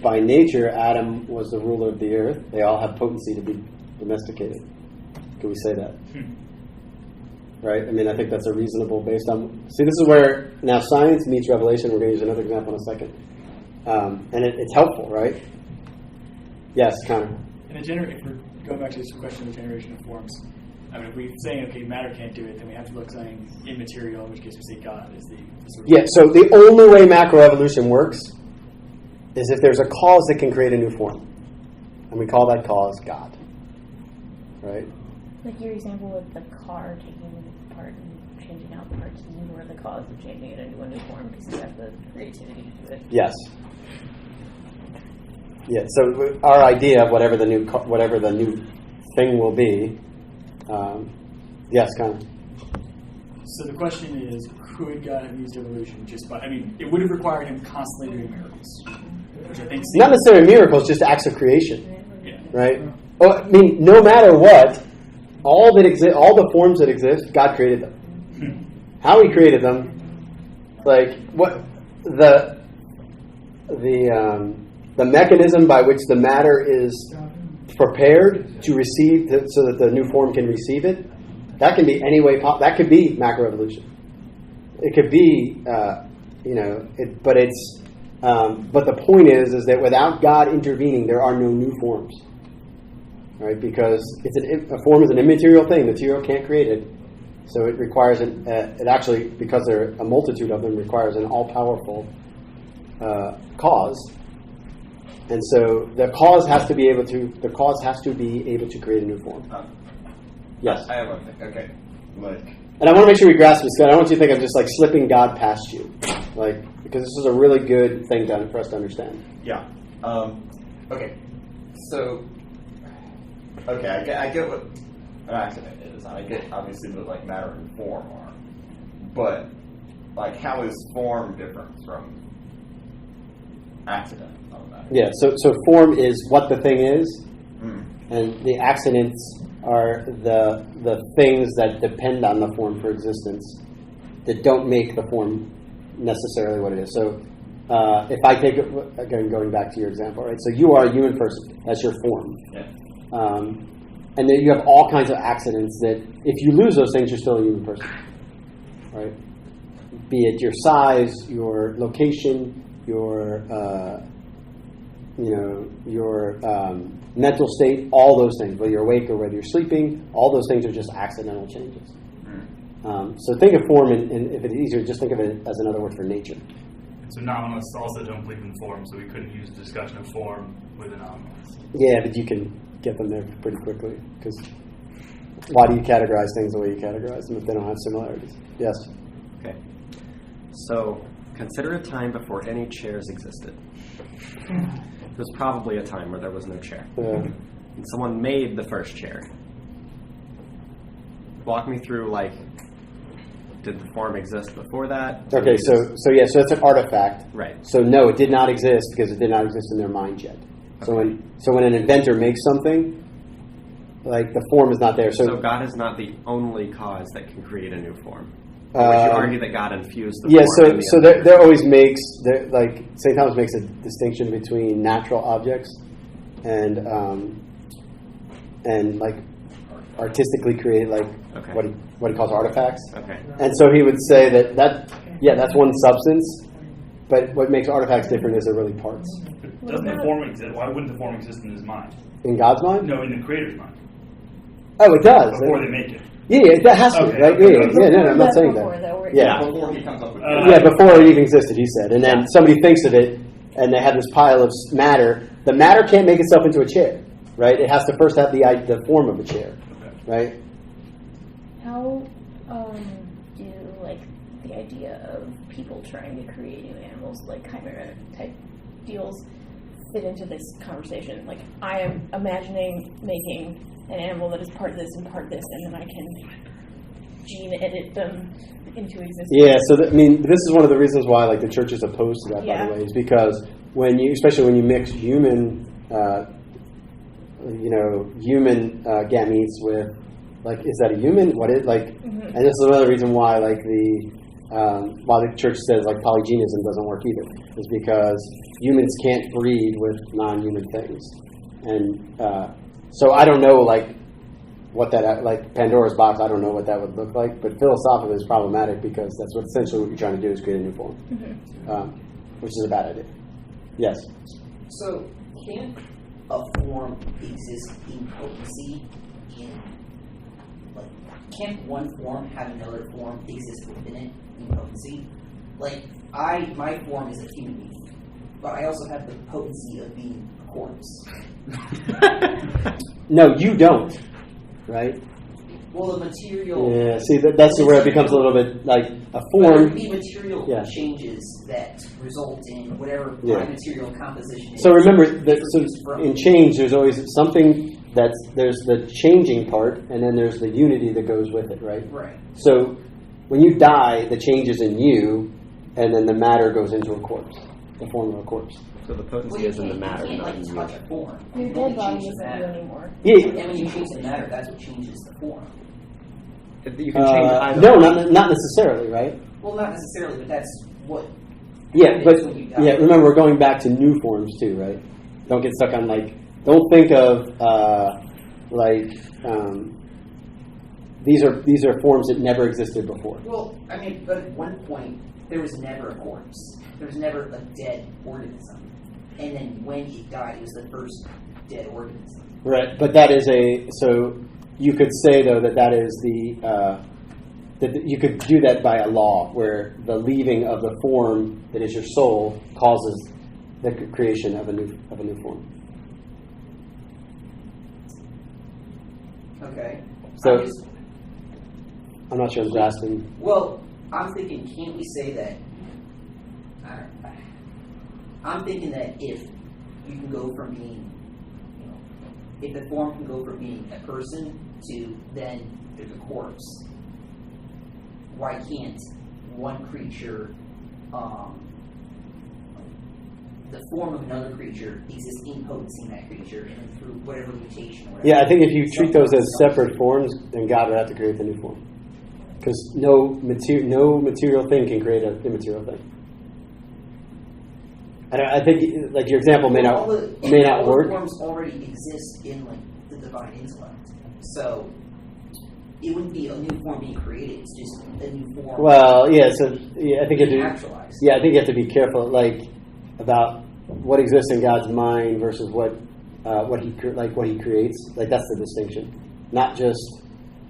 by nature, Adam was the ruler of the earth. They all have potency to be domesticated. Could we say that? Right? I mean, I think that's a reasonable based on... See, this is where now science meets revelation. We're going to use another example in a second. And it's helpful, right? Yes, Connor. If we're going back to this question of generation of forms, I mean, if we're saying, okay, matter can't do it, then we have to look at something immaterial, in which case we say God is the sort of... Yeah, so the only way macroevolution works is if there's a cause that can create a new form. And we call that cause God. Right? Like your example with the car taking apart and changing out parts, you were the cause of changing it into a new form because you have the creativity to do it. Yes. Yeah. So our idea of whatever the new thing will be. Yes, kind of. So the question is, could God have used evolution just by? I mean, it would have required him constantly doing miracles, which I think not necessarily miracles, just acts of creation. Yeah. Right. Well, I mean, no matter what. All the forms that exist, God created them. How He created them, like what the mechanism by which the matter is prepared to receive, so that the new form can receive it. That can be any way. That could be macroevolution. It could be, but the point is that without God intervening, there are no new forms. Right, because a form is an immaterial thing. Material can't create it, so it requires it actually, because there are a multitude of them, requires an all-powerful cause, and so the cause has to be able to create a new form. Yes, I have one thing. Okay, and I want to make sure we grasp this. I don't want you to think I'm just slipping God past you, because this is a really good thing for us to understand. Yeah. Okay. So. Okay, I get what an accident is. I get obviously what matter and form are, but how is form different from accident? Yeah, so form is what the thing is, and the accidents are the things that depend on the form for existence, that don't make the form necessarily what it is. So if I take it, again, going back to your example, right? So you are a human person. That's your form. Yeah. And then you have all kinds of accidents that, if you lose those things, you're still a human person, right? Be it your size, your location, your mental state, all those things, whether you're awake or whether you're sleeping, all those things are just accidental changes. So think of form, and if it's easier, just think of it as another word for nature. So nominalists also don't believe in form, so we couldn't use the discussion of form with a nominalist. Yeah, but you can get them there pretty quickly, because why do you categorize things the way you categorize them if they don't have similarities? Yes? Okay. So consider a time before any chairs existed. There's probably a time where there was no chair. And someone made the first chair. Walk me through, did the form exist before that? Okay, so it's an artifact. Right. So no, it did not exist because it did not exist in their mind yet. So when an inventor makes something, like the form is not there. So God is not the only cause that can create a new form. Or would you argue that God infused the form? So there always makes like St. Thomas makes a distinction between natural objects and like artistically created, like what he calls artifacts. Okay. And so he would say that's one substance, but what makes artifacts different is they're really parts. Doesn't the form exist? Why wouldn't the form exist in his mind? In God's mind? No, in the Creator's mind. Oh, it does. Before they make it. Yeah, that has to be, right? No, I'm not saying that. Before he comes up with Before it even existed, he said. And then somebody thinks of it, and they have this pile of matter. The matter can't make itself into a chair, right? It has to first have the form of a chair, right? How do like the idea of people trying to create new animals, like chimera type deals, fit into this conversation? Like, I am imagining making an animal that is part this and part this, and then I can gene edit them into existence. Yeah, so this is one of the reasons why like the church is opposed to that, by the way, is because especially when you mix human gametes with, like, is that a human? What is like? And this is another reason why like why the church says like polygenism doesn't work either, is because humans can't breed with non-human things, and so I don't know like what that, like Pandora's box, I don't know what that would look like, but philosophically it's problematic because that's essentially what you're trying to do is create a new form, which is a bad idea. Yes. So can a form exist in potency? Can't one form have another form exist within it in potency? Like, my form is a human being, but I also have the potency of being a corpse. No, you don't, right? Well, the material... Yeah, see, that's where it becomes a little bit like a form... There would be material changes that result in whatever my material composition is. So remember, in change, there's always something there's the changing part, and then there's the unity that goes with it, right? Right. So when you die, the change is in you, and then the matter goes into a corpse, the form of a corpse. So the potency is in the matter, not in you. Touch a form. Your dead body isn't you anymore. Yeah. And when you change the matter, that's what changes the form. You can change either. No, not necessarily, right? Well, not necessarily, but that's what. Yeah, but remember, we're going back to new forms too, right? Don't get stuck on like. Don't think of these are forms that never existed before. Well, but at one point there was never a corpse. There was never a dead organism, and then when it died, it was the first dead organism. Right, but that is so you could say though that is that you could do that by a law where the leaving of the form that is your soul causes the creation of a new form. Okay. So I'm not sure I'm grasping. Well, I'm thinking, can't we say that? I'm thinking that if you can go from being, if the form can go from being a person to then there's a corpse, why can't one creature, the form of another creature exist in potency in that creature, and then through whatever mutation or whatever? Yeah, I think if you treat those as separate forms, then God would have to create the new form. Because no material thing can create an immaterial thing. I think, like, your example may not work. The forms already exist in the divine intellect, so it wouldn't be a new form being created. It's just a new form. Well, yeah. So I think you have to be careful, like, about what exists in God's mind versus what he creates. Like, that's the distinction. Not just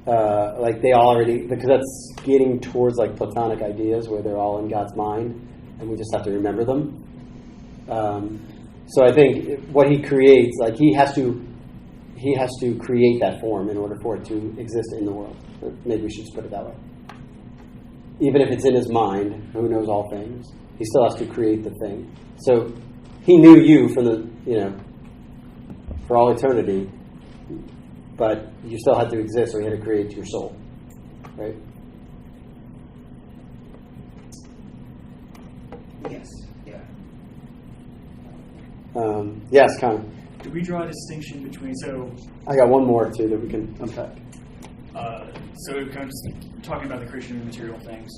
like they already, because that's getting towards like Platonic ideas where they're all in God's mind, and we just have to remember them. So I think what he creates, like he has to create that form in order for it to exist in the world. Maybe we should just put it that way. Even if it's in his mind, who knows all things, he still has to create the thing. So he knew you from for all eternity, but you still had to exist, so he had to create your soul, right? Yes. Yeah. Yes, Connor. do we draw a distinction between, so I got one more too that we can unpack. so it comes talking about the creation of material things.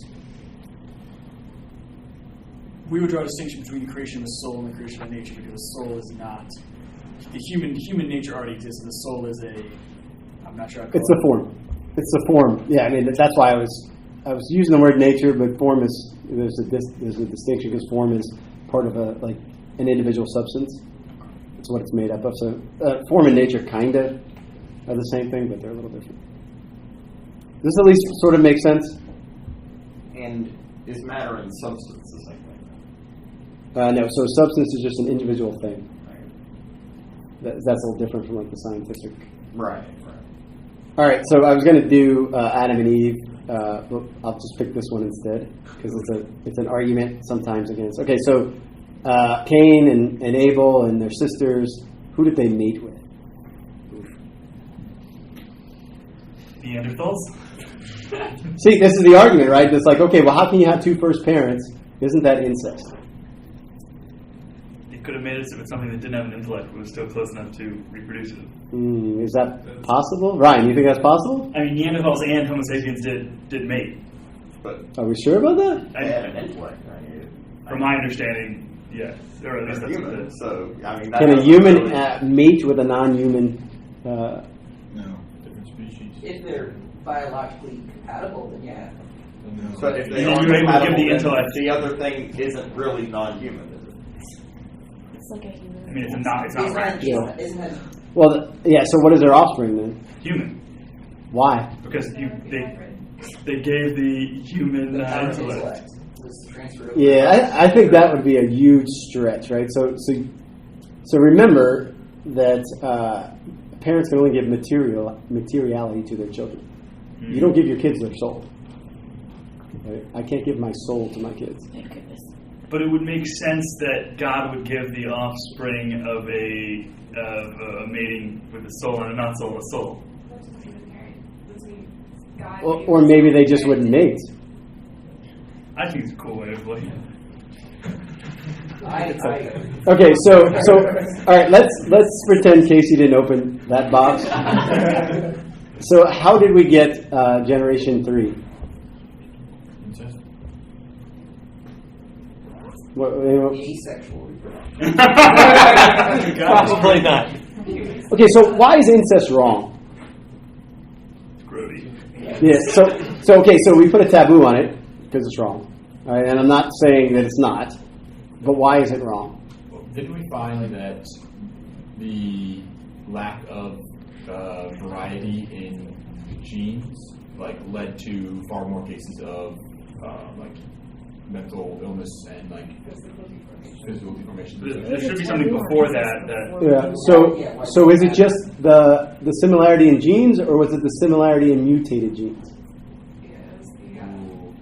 We would draw a distinction between the creation of a soul and the creation of nature, because the soul is not the human nature already exists, and the soul is I'm not sure. It's the form. It's the form. Yeah, I mean that's why I was using the word nature, but form is there's a distinction because form is part of an individual substance. It's what it's made up of. So form and nature kind of are the same thing, but they're a little different. Does this at least sort of make sense? And is matter and substance the same thing? No. So substance is just an individual thing. That's a little different from the scientific. Right. All right. So I was going to do Adam and Eve. But I'll just pick this one instead because it's an argument sometimes against. Okay. So Cain and Abel and their sisters. Who did they mate with? Neanderthals? See, this is the argument, right? It's like, okay, well, how can you have two first parents? Isn't that incest? It could have made it with something that didn't have an intellect, but was still close enough to reproduce it. Is that possible? Ryan, you think that's possible? I mean, Neanderthals and Homo sapiens did mate. But are we sure about that? They had an intellect, right? From my understanding, yes. Or at least that's what it is. So, I mean, can a human mate with a non-human? No, different species. If they're biologically compatible, then yeah. No. But if they You're are able to give compatible, the then intellect. the other thing isn't really non-human, is it? It's like a human. I mean, it's not right. Isn't that Well, yeah. So what is their offspring then? Human. Why? Because they gave the human intellect. Yeah, I think that would be a huge stretch, right? So remember that parents can only give materiality to their children. Mm-hmm. You don't give your kids their soul. Right? I can't give my soul to my kids. Thank goodness. But it would make sense that God would give the offspring of a mating with a soul and a non-soul a soul. Or maybe they just wouldn't mate. I think it's a cool way of looking at it. Okay, so all right, let's pretend Casey didn't open that box. So how did we get generation 3? asexual reproduction. Probably not. Okay, so why is incest wrong? Grody. Yeah. So we put a taboo on it because it's wrong. All right, and I'm not saying that it's not, but why is it wrong? Didn't we find that the lack of variety in genes led to far more cases of mental illness and physical deformation? There should be something before that. Yeah. So is it just the similarity in genes, or was it the similarity in mutated genes?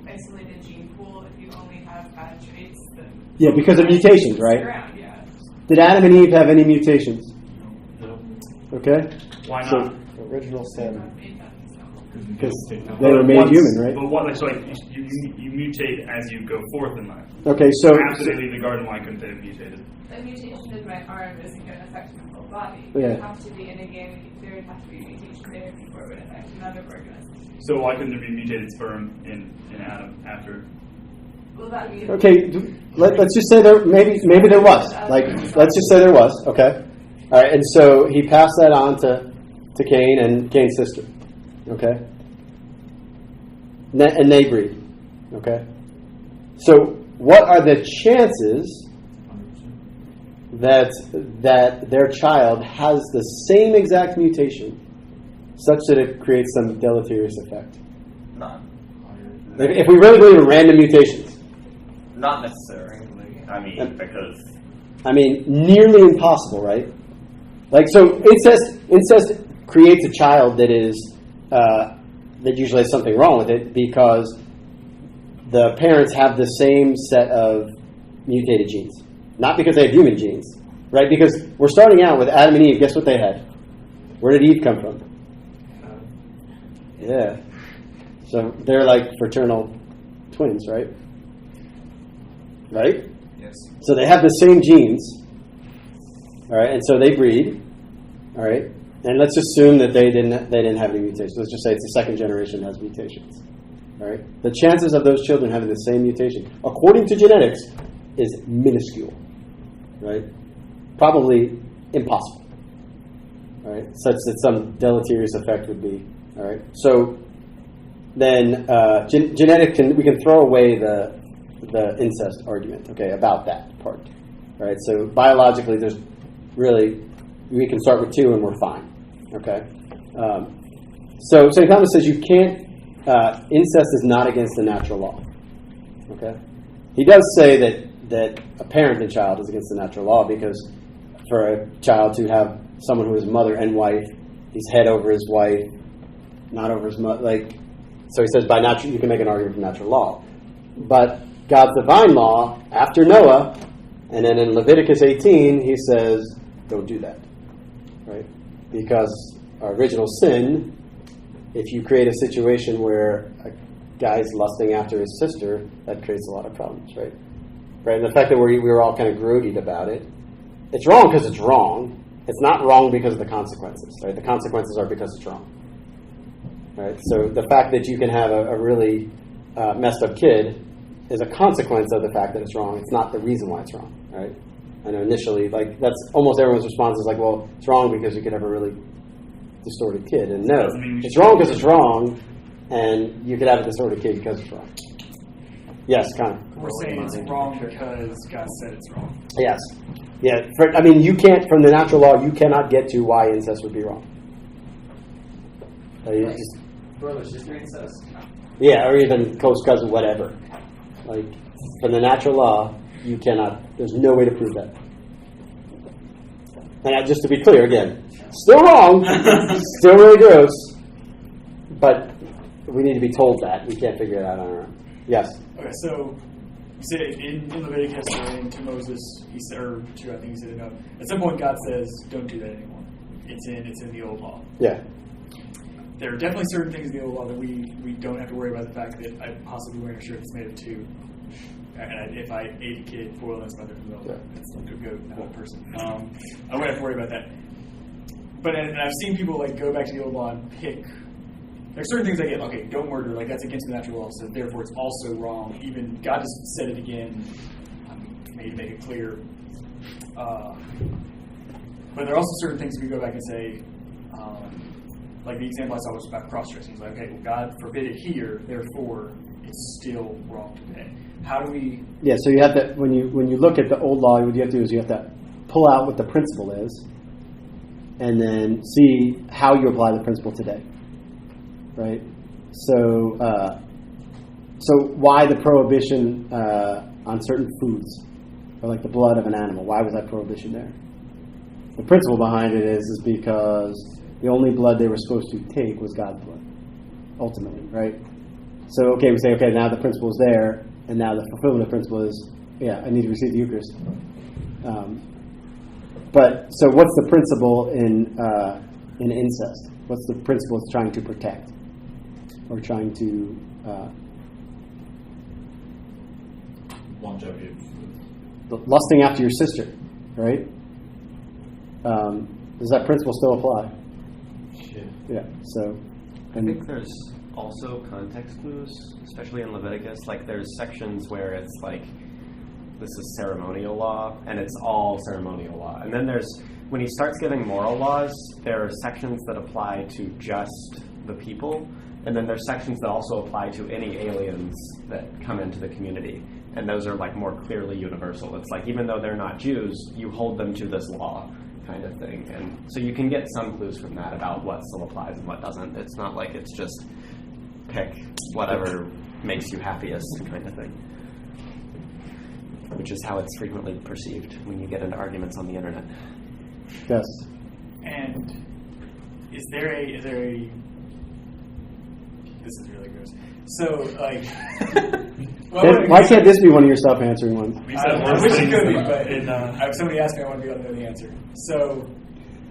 Isolated gene pool. If you only have bad traits, then Yeah, because of mutations, right? around, yeah. Did Adam and Eve have any mutations? No. Okay. Why not? So, Original sin. because they were made human, right? But what? You mutate as you go forth in life. Okay, so After they leave the garden, why couldn't they have mutated? A mutation in my arm isn't going to affect my whole body. Yeah. There would have to be, and again, there would have to be a mutation there before it would affect another organism. So why couldn't there be mutated sperm in Adam after? Will that be okay, let's just say there maybe there was. Let's just say there was. Okay. All right, and so he passed that on to Cain and Cain's sister. Okay. And they breed. Okay. So what are the chances that their child has the same exact mutation such that it creates some deleterious effect? None. If we really believe in random mutations. Not necessarily. Because nearly impossible, right? So incest creates a child that is that usually has something wrong with it because the parents have the same set of mutated genes, not because they have human genes, right? Because we're starting out with Adam and Eve. Guess what they had? Where did Eve come from? Yeah. So they're like fraternal twins, right? Right? Yes. So they have the same genes. All All right, and so they breed. All right, and let's assume that they didn't have any mutations. Let's just say it's the second generation that has mutations. All right, the chances of those children having the same mutation, according to genetics, is minuscule. Right, probably impossible. All right, such that some deleterious effect would be. All right, so then we can throw away the incest argument. Okay, about that part. All right, so biologically, there's really we can start with 2 and we're fine. Okay, so St. Thomas says you can't. Incest is not against the natural law. Okay, he does say that a parent and child is against the natural law because for a child to have someone who is mother and wife, he's head over his wife, not over his mother. So he says by natural you can make an argument for natural law, but God's divine law after Noah, and then in Leviticus 18 he says don't do that, right? Because our original sin. If you create a situation where a guy's lusting after his sister, that creates a lot of problems, right? Right, and the fact that we were all kind of grodied about it, it's wrong because it's wrong. It's not wrong because of the consequences, right? The consequences are because it's wrong, right? So the fact that you can have a really messed up kid is a consequence of the fact that it's wrong. It's not the reason why it's wrong, right? I know initially, that's almost everyone's response is well, it's wrong because you could have a really distorted kid, and no, it's wrong because it's wrong, and you could have a distorted kid because it's wrong. Yes, Connor. We're saying it's wrong because God said it's wrong. Yes, yeah. You can't from the natural law. You cannot get to why incest would be wrong. Brother, sister incest. Yeah, or even close cousin, whatever. From the natural law, you cannot. There's no way to prove that. And just to be clear, again. Still wrong, still really gross, but we need to be told that. We can't figure it out on our own. Yes? Okay, so you said in Leviticus or into Moses, he said, or to, I think he said it, no. At some point God says, don't do that anymore. It's in the old law. Yeah. There are definitely certain things in the old law that we don't have to worry about the fact that I'm possibly wearing a shirt that's made of 2. And if I ate a kid, boil and smother from milk, that's a goat, not a person. I wouldn't have to worry about that. But and I've seen people go back to the old law and pick. There's certain things okay, don't murder, that's against the natural law, so therefore it's also wrong. Even God just said it again, maybe to make it clear. But there are also certain things we go back and say, like the example I saw was about cross-dressing. It's okay, well, God forbid it here, therefore it's still wrong today. How do we? Yeah, so you have to when you look at the old law, what you have to do is you have to pull out what the principle is. And then see how you apply the principle today, right? So, why the prohibition on certain foods, or the blood of an animal? Why was that prohibition there? The principle behind it is because the only blood they were supposed to take was God's blood, ultimately, right? So, we say, now the principle is there, and now the fulfillment of the principle is, I need to receive the Eucharist. But so, what's the principle in incest? What's the principle it's trying to protect, or trying to longevity? Lusting after your sister, right? Does that principle still apply? Yeah. So, I think there's also context clues, especially in Leviticus. There's sections where it's this is ceremonial law, and it's all ceremonial law. And then when he starts giving moral laws, there are sections that apply to just the people, and then there's sections that also apply to any aliens that come into the community. And those are more clearly universal. It's even though they're not Jews, you hold them to this law kind of thing. And so you can get some clues from that about what still applies and what doesn't. It's not it's just pick whatever makes you happiest kind of thing. Which is how it's frequently perceived when you get into arguments on the internet. Yes. And is there a this is really gross. So why can't this be one of your self-answering ones? I wish it could be, but if somebody asked me, I want to be able to know the answer. So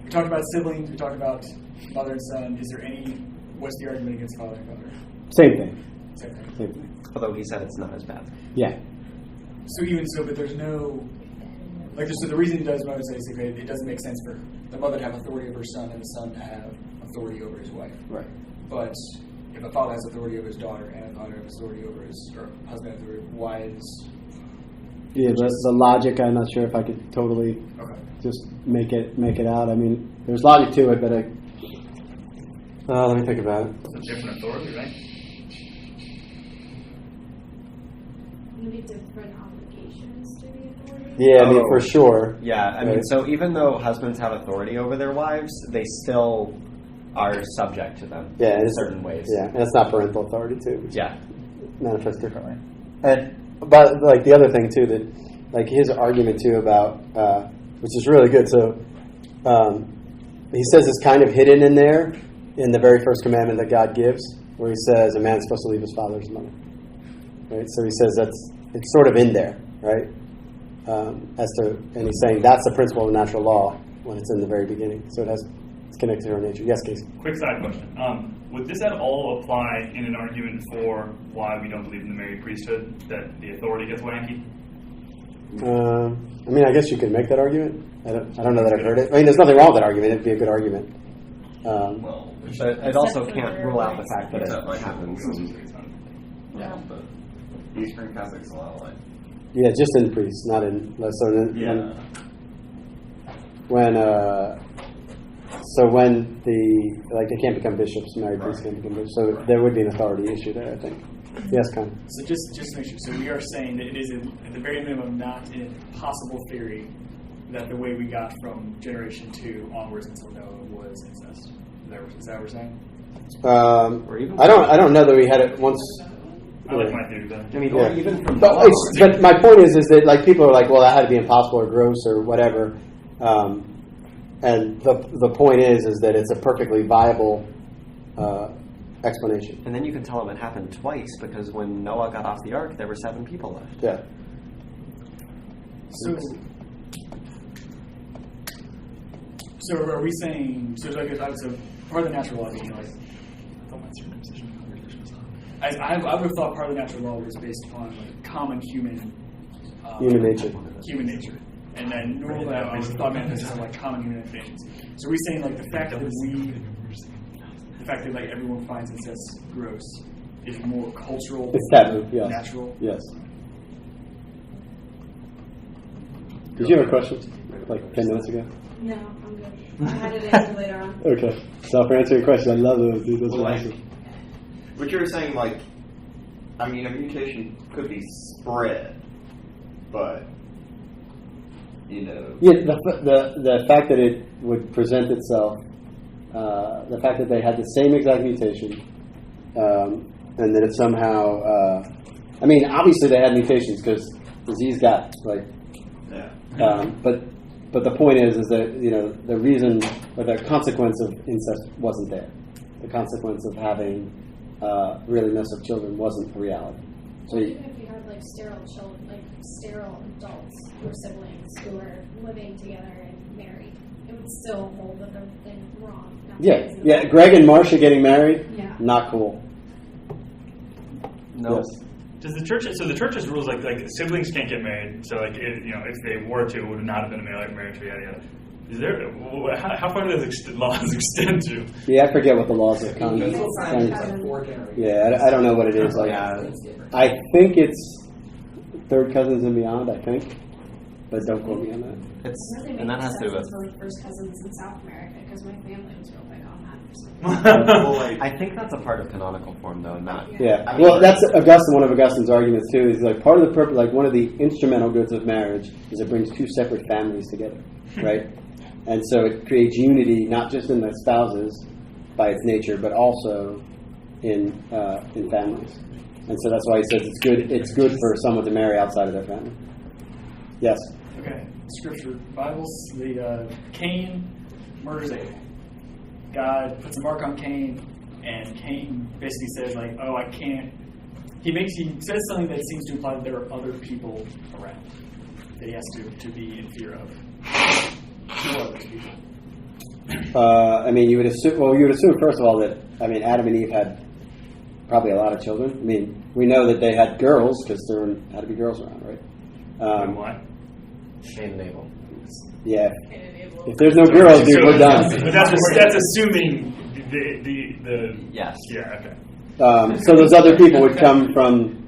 we talked about siblings, we talked about mother and son. Is there what's the argument against father and mother? Same thing. Same thing. Although he said it's not as bad. Yeah. So even so, but there's no Like, so the reason it does, what I would say, is it doesn't make sense for the mother to have authority over her son and the son to have authority over his wife. Right. But if a father has authority over his daughter and a father has authority over his or husband has authority over wives. Yeah, the logic, I'm not sure if I could totally Okay. just make it out. I mean, there's logic to it, but let me think about it. It's a different authority, right? Maybe different obligations to the authority. Yeah, I mean, for sure. Yeah, I mean, so even though husbands have authority over their wives, they still are subject to them Yeah, in it's, certain ways. Yeah, and it's not parental authority too. Which Yeah. manifests differently. And but like the other thing too, that like his argument too about which is really good. So he says it's kind of hidden in there in the very first commandment that God gives, where he says a man's supposed to leave his father and his mother. Right. So he says it's sort of in there, right? And he's saying that's the principle of natural law when it's in the very beginning. So it's connected to our nature. Yes, Casey. Quick side question. Would this at all apply in an argument for why we don't believe in the married priesthood, that the authority gets wanky? I mean, I guess you could make that argument. I don't know that I've heard it. I mean, there's nothing wrong with that argument. It'd be a good argument. Well, But it also can't rule out the fact that it happens. yeah, but Eastern Catholics a lot like. Yeah, just in priests, not in. So Yeah. when they can't become bishops, married priests can't become bishops. So there would be an authority issue there, I think. Yes, Con. So just to make sure, so we are saying that it is, at the very minimum, not an impossible theory that the way we got from generation 2 onwards until Noah was incest. Is that what we're saying? I don't know that we had it once. I like my theory better. I mean, Yeah. even from But my point is that like people are like, well, that had to be impossible or gross or whatever. And the point is that it's a perfectly viable explanation. And then you can tell them it happened twice, because when Noah got off the ark, there were 7 people left. Yeah. So are we saying, so like, so part of the natural law being like, I thought my circumcision conversation was on. I would have thought part of the natural law was based upon like common human nature. Human nature. And then normally I would have thought manifested on like common human inclinations. So are we saying like the fact that like everyone finds incest gross is more cultural It's taboo, yes. natural? Yes. Did you have a question? Like 10 minutes ago? No, I'm good. I had it answered later on. Okay. So for answering your question, I love those. Dude, those Well, are like, awesome. But you were saying, like, I mean, a mutation could be spread, but, you know. Yeah, the fact that it would present itself, the fact that they had the same exact mutation, and that it somehow, I mean, obviously they had mutations because disease got, like, Yeah. but the point is that, you know, the reason or the consequence of incest wasn't there. The consequence of having really messed up children wasn't a reality. So Even if you had like sterile children, like sterile adults who were siblings who were living together and married, it would still hold that they're wrong. yeah. Greg and Marcia getting married, Yeah. not cool. No. Yes. Does the church? So the church's rules like siblings can't get married. So like if they were to, it would not have been a marriage. Yada yada. Is there? How far do those laws extend to? Yeah, I forget what the laws of conjugal. Yeah, I don't know what it is. Like, I think it's third cousins and beyond. I think, but don't quote me on that. It's Really and that makes has to do sense with. until, like first cousins in South America because my family was real big on that. Well, like, I think that's a part of canonical form, though, not. Yeah, I mean, well, that's Augustine. One of Augustine's arguments too is like part of the purpose, like one of the instrumental goods of marriage is it brings two separate families together, right? And so it creates unity not just in the spouses by its nature, but also in families. And so that's why he says it's good. It's good for someone to marry outside of their family. Yes. Okay. Scripture, Bibles. Cain murders Abel. God puts a mark on Cain, and Cain basically says like, "Oh, I can't." He says something that seems to imply that there are other people around that he has to be in fear of. Who are those people? I mean, you would assume first of all that Adam and Eve had probably a lot of children. I mean, we know that they had girls because there had to be girls around, right? Why? Cain and Abel. Yeah. If there's no girls, dude, we're done. But that's assuming the yes. Yeah. Okay. So those other people would come from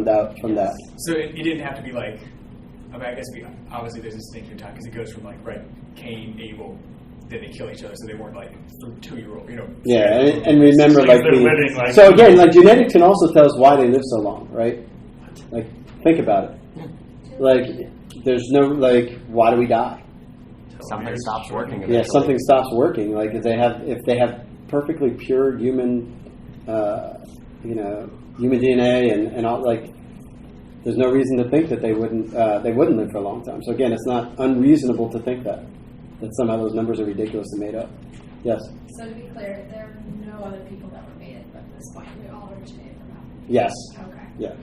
that. So it didn't have to be like, I mean, I guess obviously there's a distinction in time because it goes from like, right, Cain, Abel, then they kill each other, so they weren't like 2-year-old, you know. Yeah, and remember, So like, they're living like- so again, like genetics can also tell us why they live so long, right? Like, think about it. Like, there's no, like, why do we die? Something stops working eventually. Yeah, something stops working. Like, if they have perfectly pure human, human DNA and all, like, there's no reason to think that they wouldn't live for a long time. So again, it's not unreasonable to think that somehow those numbers are ridiculous and made up. Yes. So to be clear, there are no other people that were made at this point. We all originated from Adam. Yes. Okay. Yeah.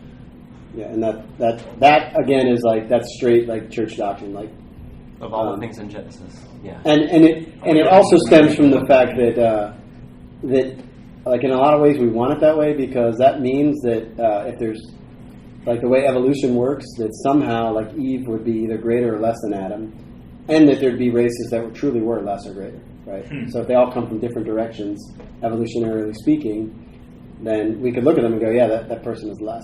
Yeah, and that again is like that's straight like church doctrine, like of all the things in Genesis. Yeah. And it also stems from the fact that like in a lot of ways we want it that way because that means that if there's like the way evolution works, that somehow like Eve would be either greater or less than Adam, and that there'd be races that truly were less or greater, right? So if they all come from different directions, evolutionarily speaking, then we could look at them and go, yeah, that person is less.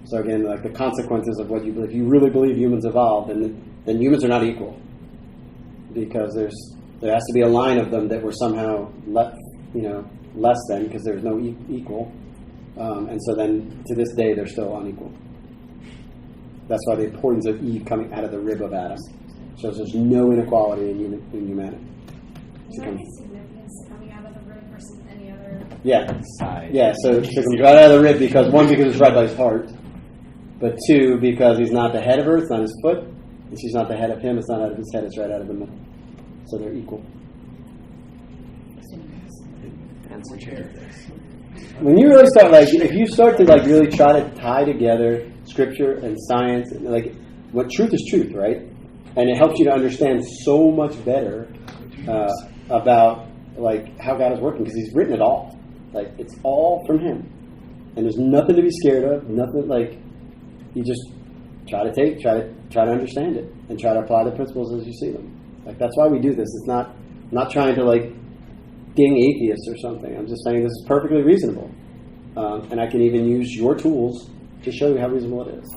So again, like the consequences of what you believe. If you really believe humans evolved, then humans are not equal, because there has to be a line of them that were somehow less than, because there's no equal, and so then to this day they're still unequal. That's why the importance of Eve coming out of the rib of Adam shows there's no inequality in humanity. Is there any significance to coming out of the rib versus any other? Yeah. Yeah, so it comes right out of the rib because it's right by his heart, but two, because he's not the head of her, it's not his foot, and she's not the head of him, it's not out of his head, it's right out of the middle. So they're equal. When you really start, like, if you start to like really try to tie together scripture and science, and like what truth is truth, right? And it helps you to understand so much better about like how God is working, because He's written it all. Like, it's all from Him, and there's nothing to be scared of. Nothing, like, you just try to understand it and try to apply the principles as you see them. Like, that's why we do this. It's not trying to like ding atheists or something. I'm just saying this is perfectly reasonable, and I can even use your tools to show you how reasonable it is.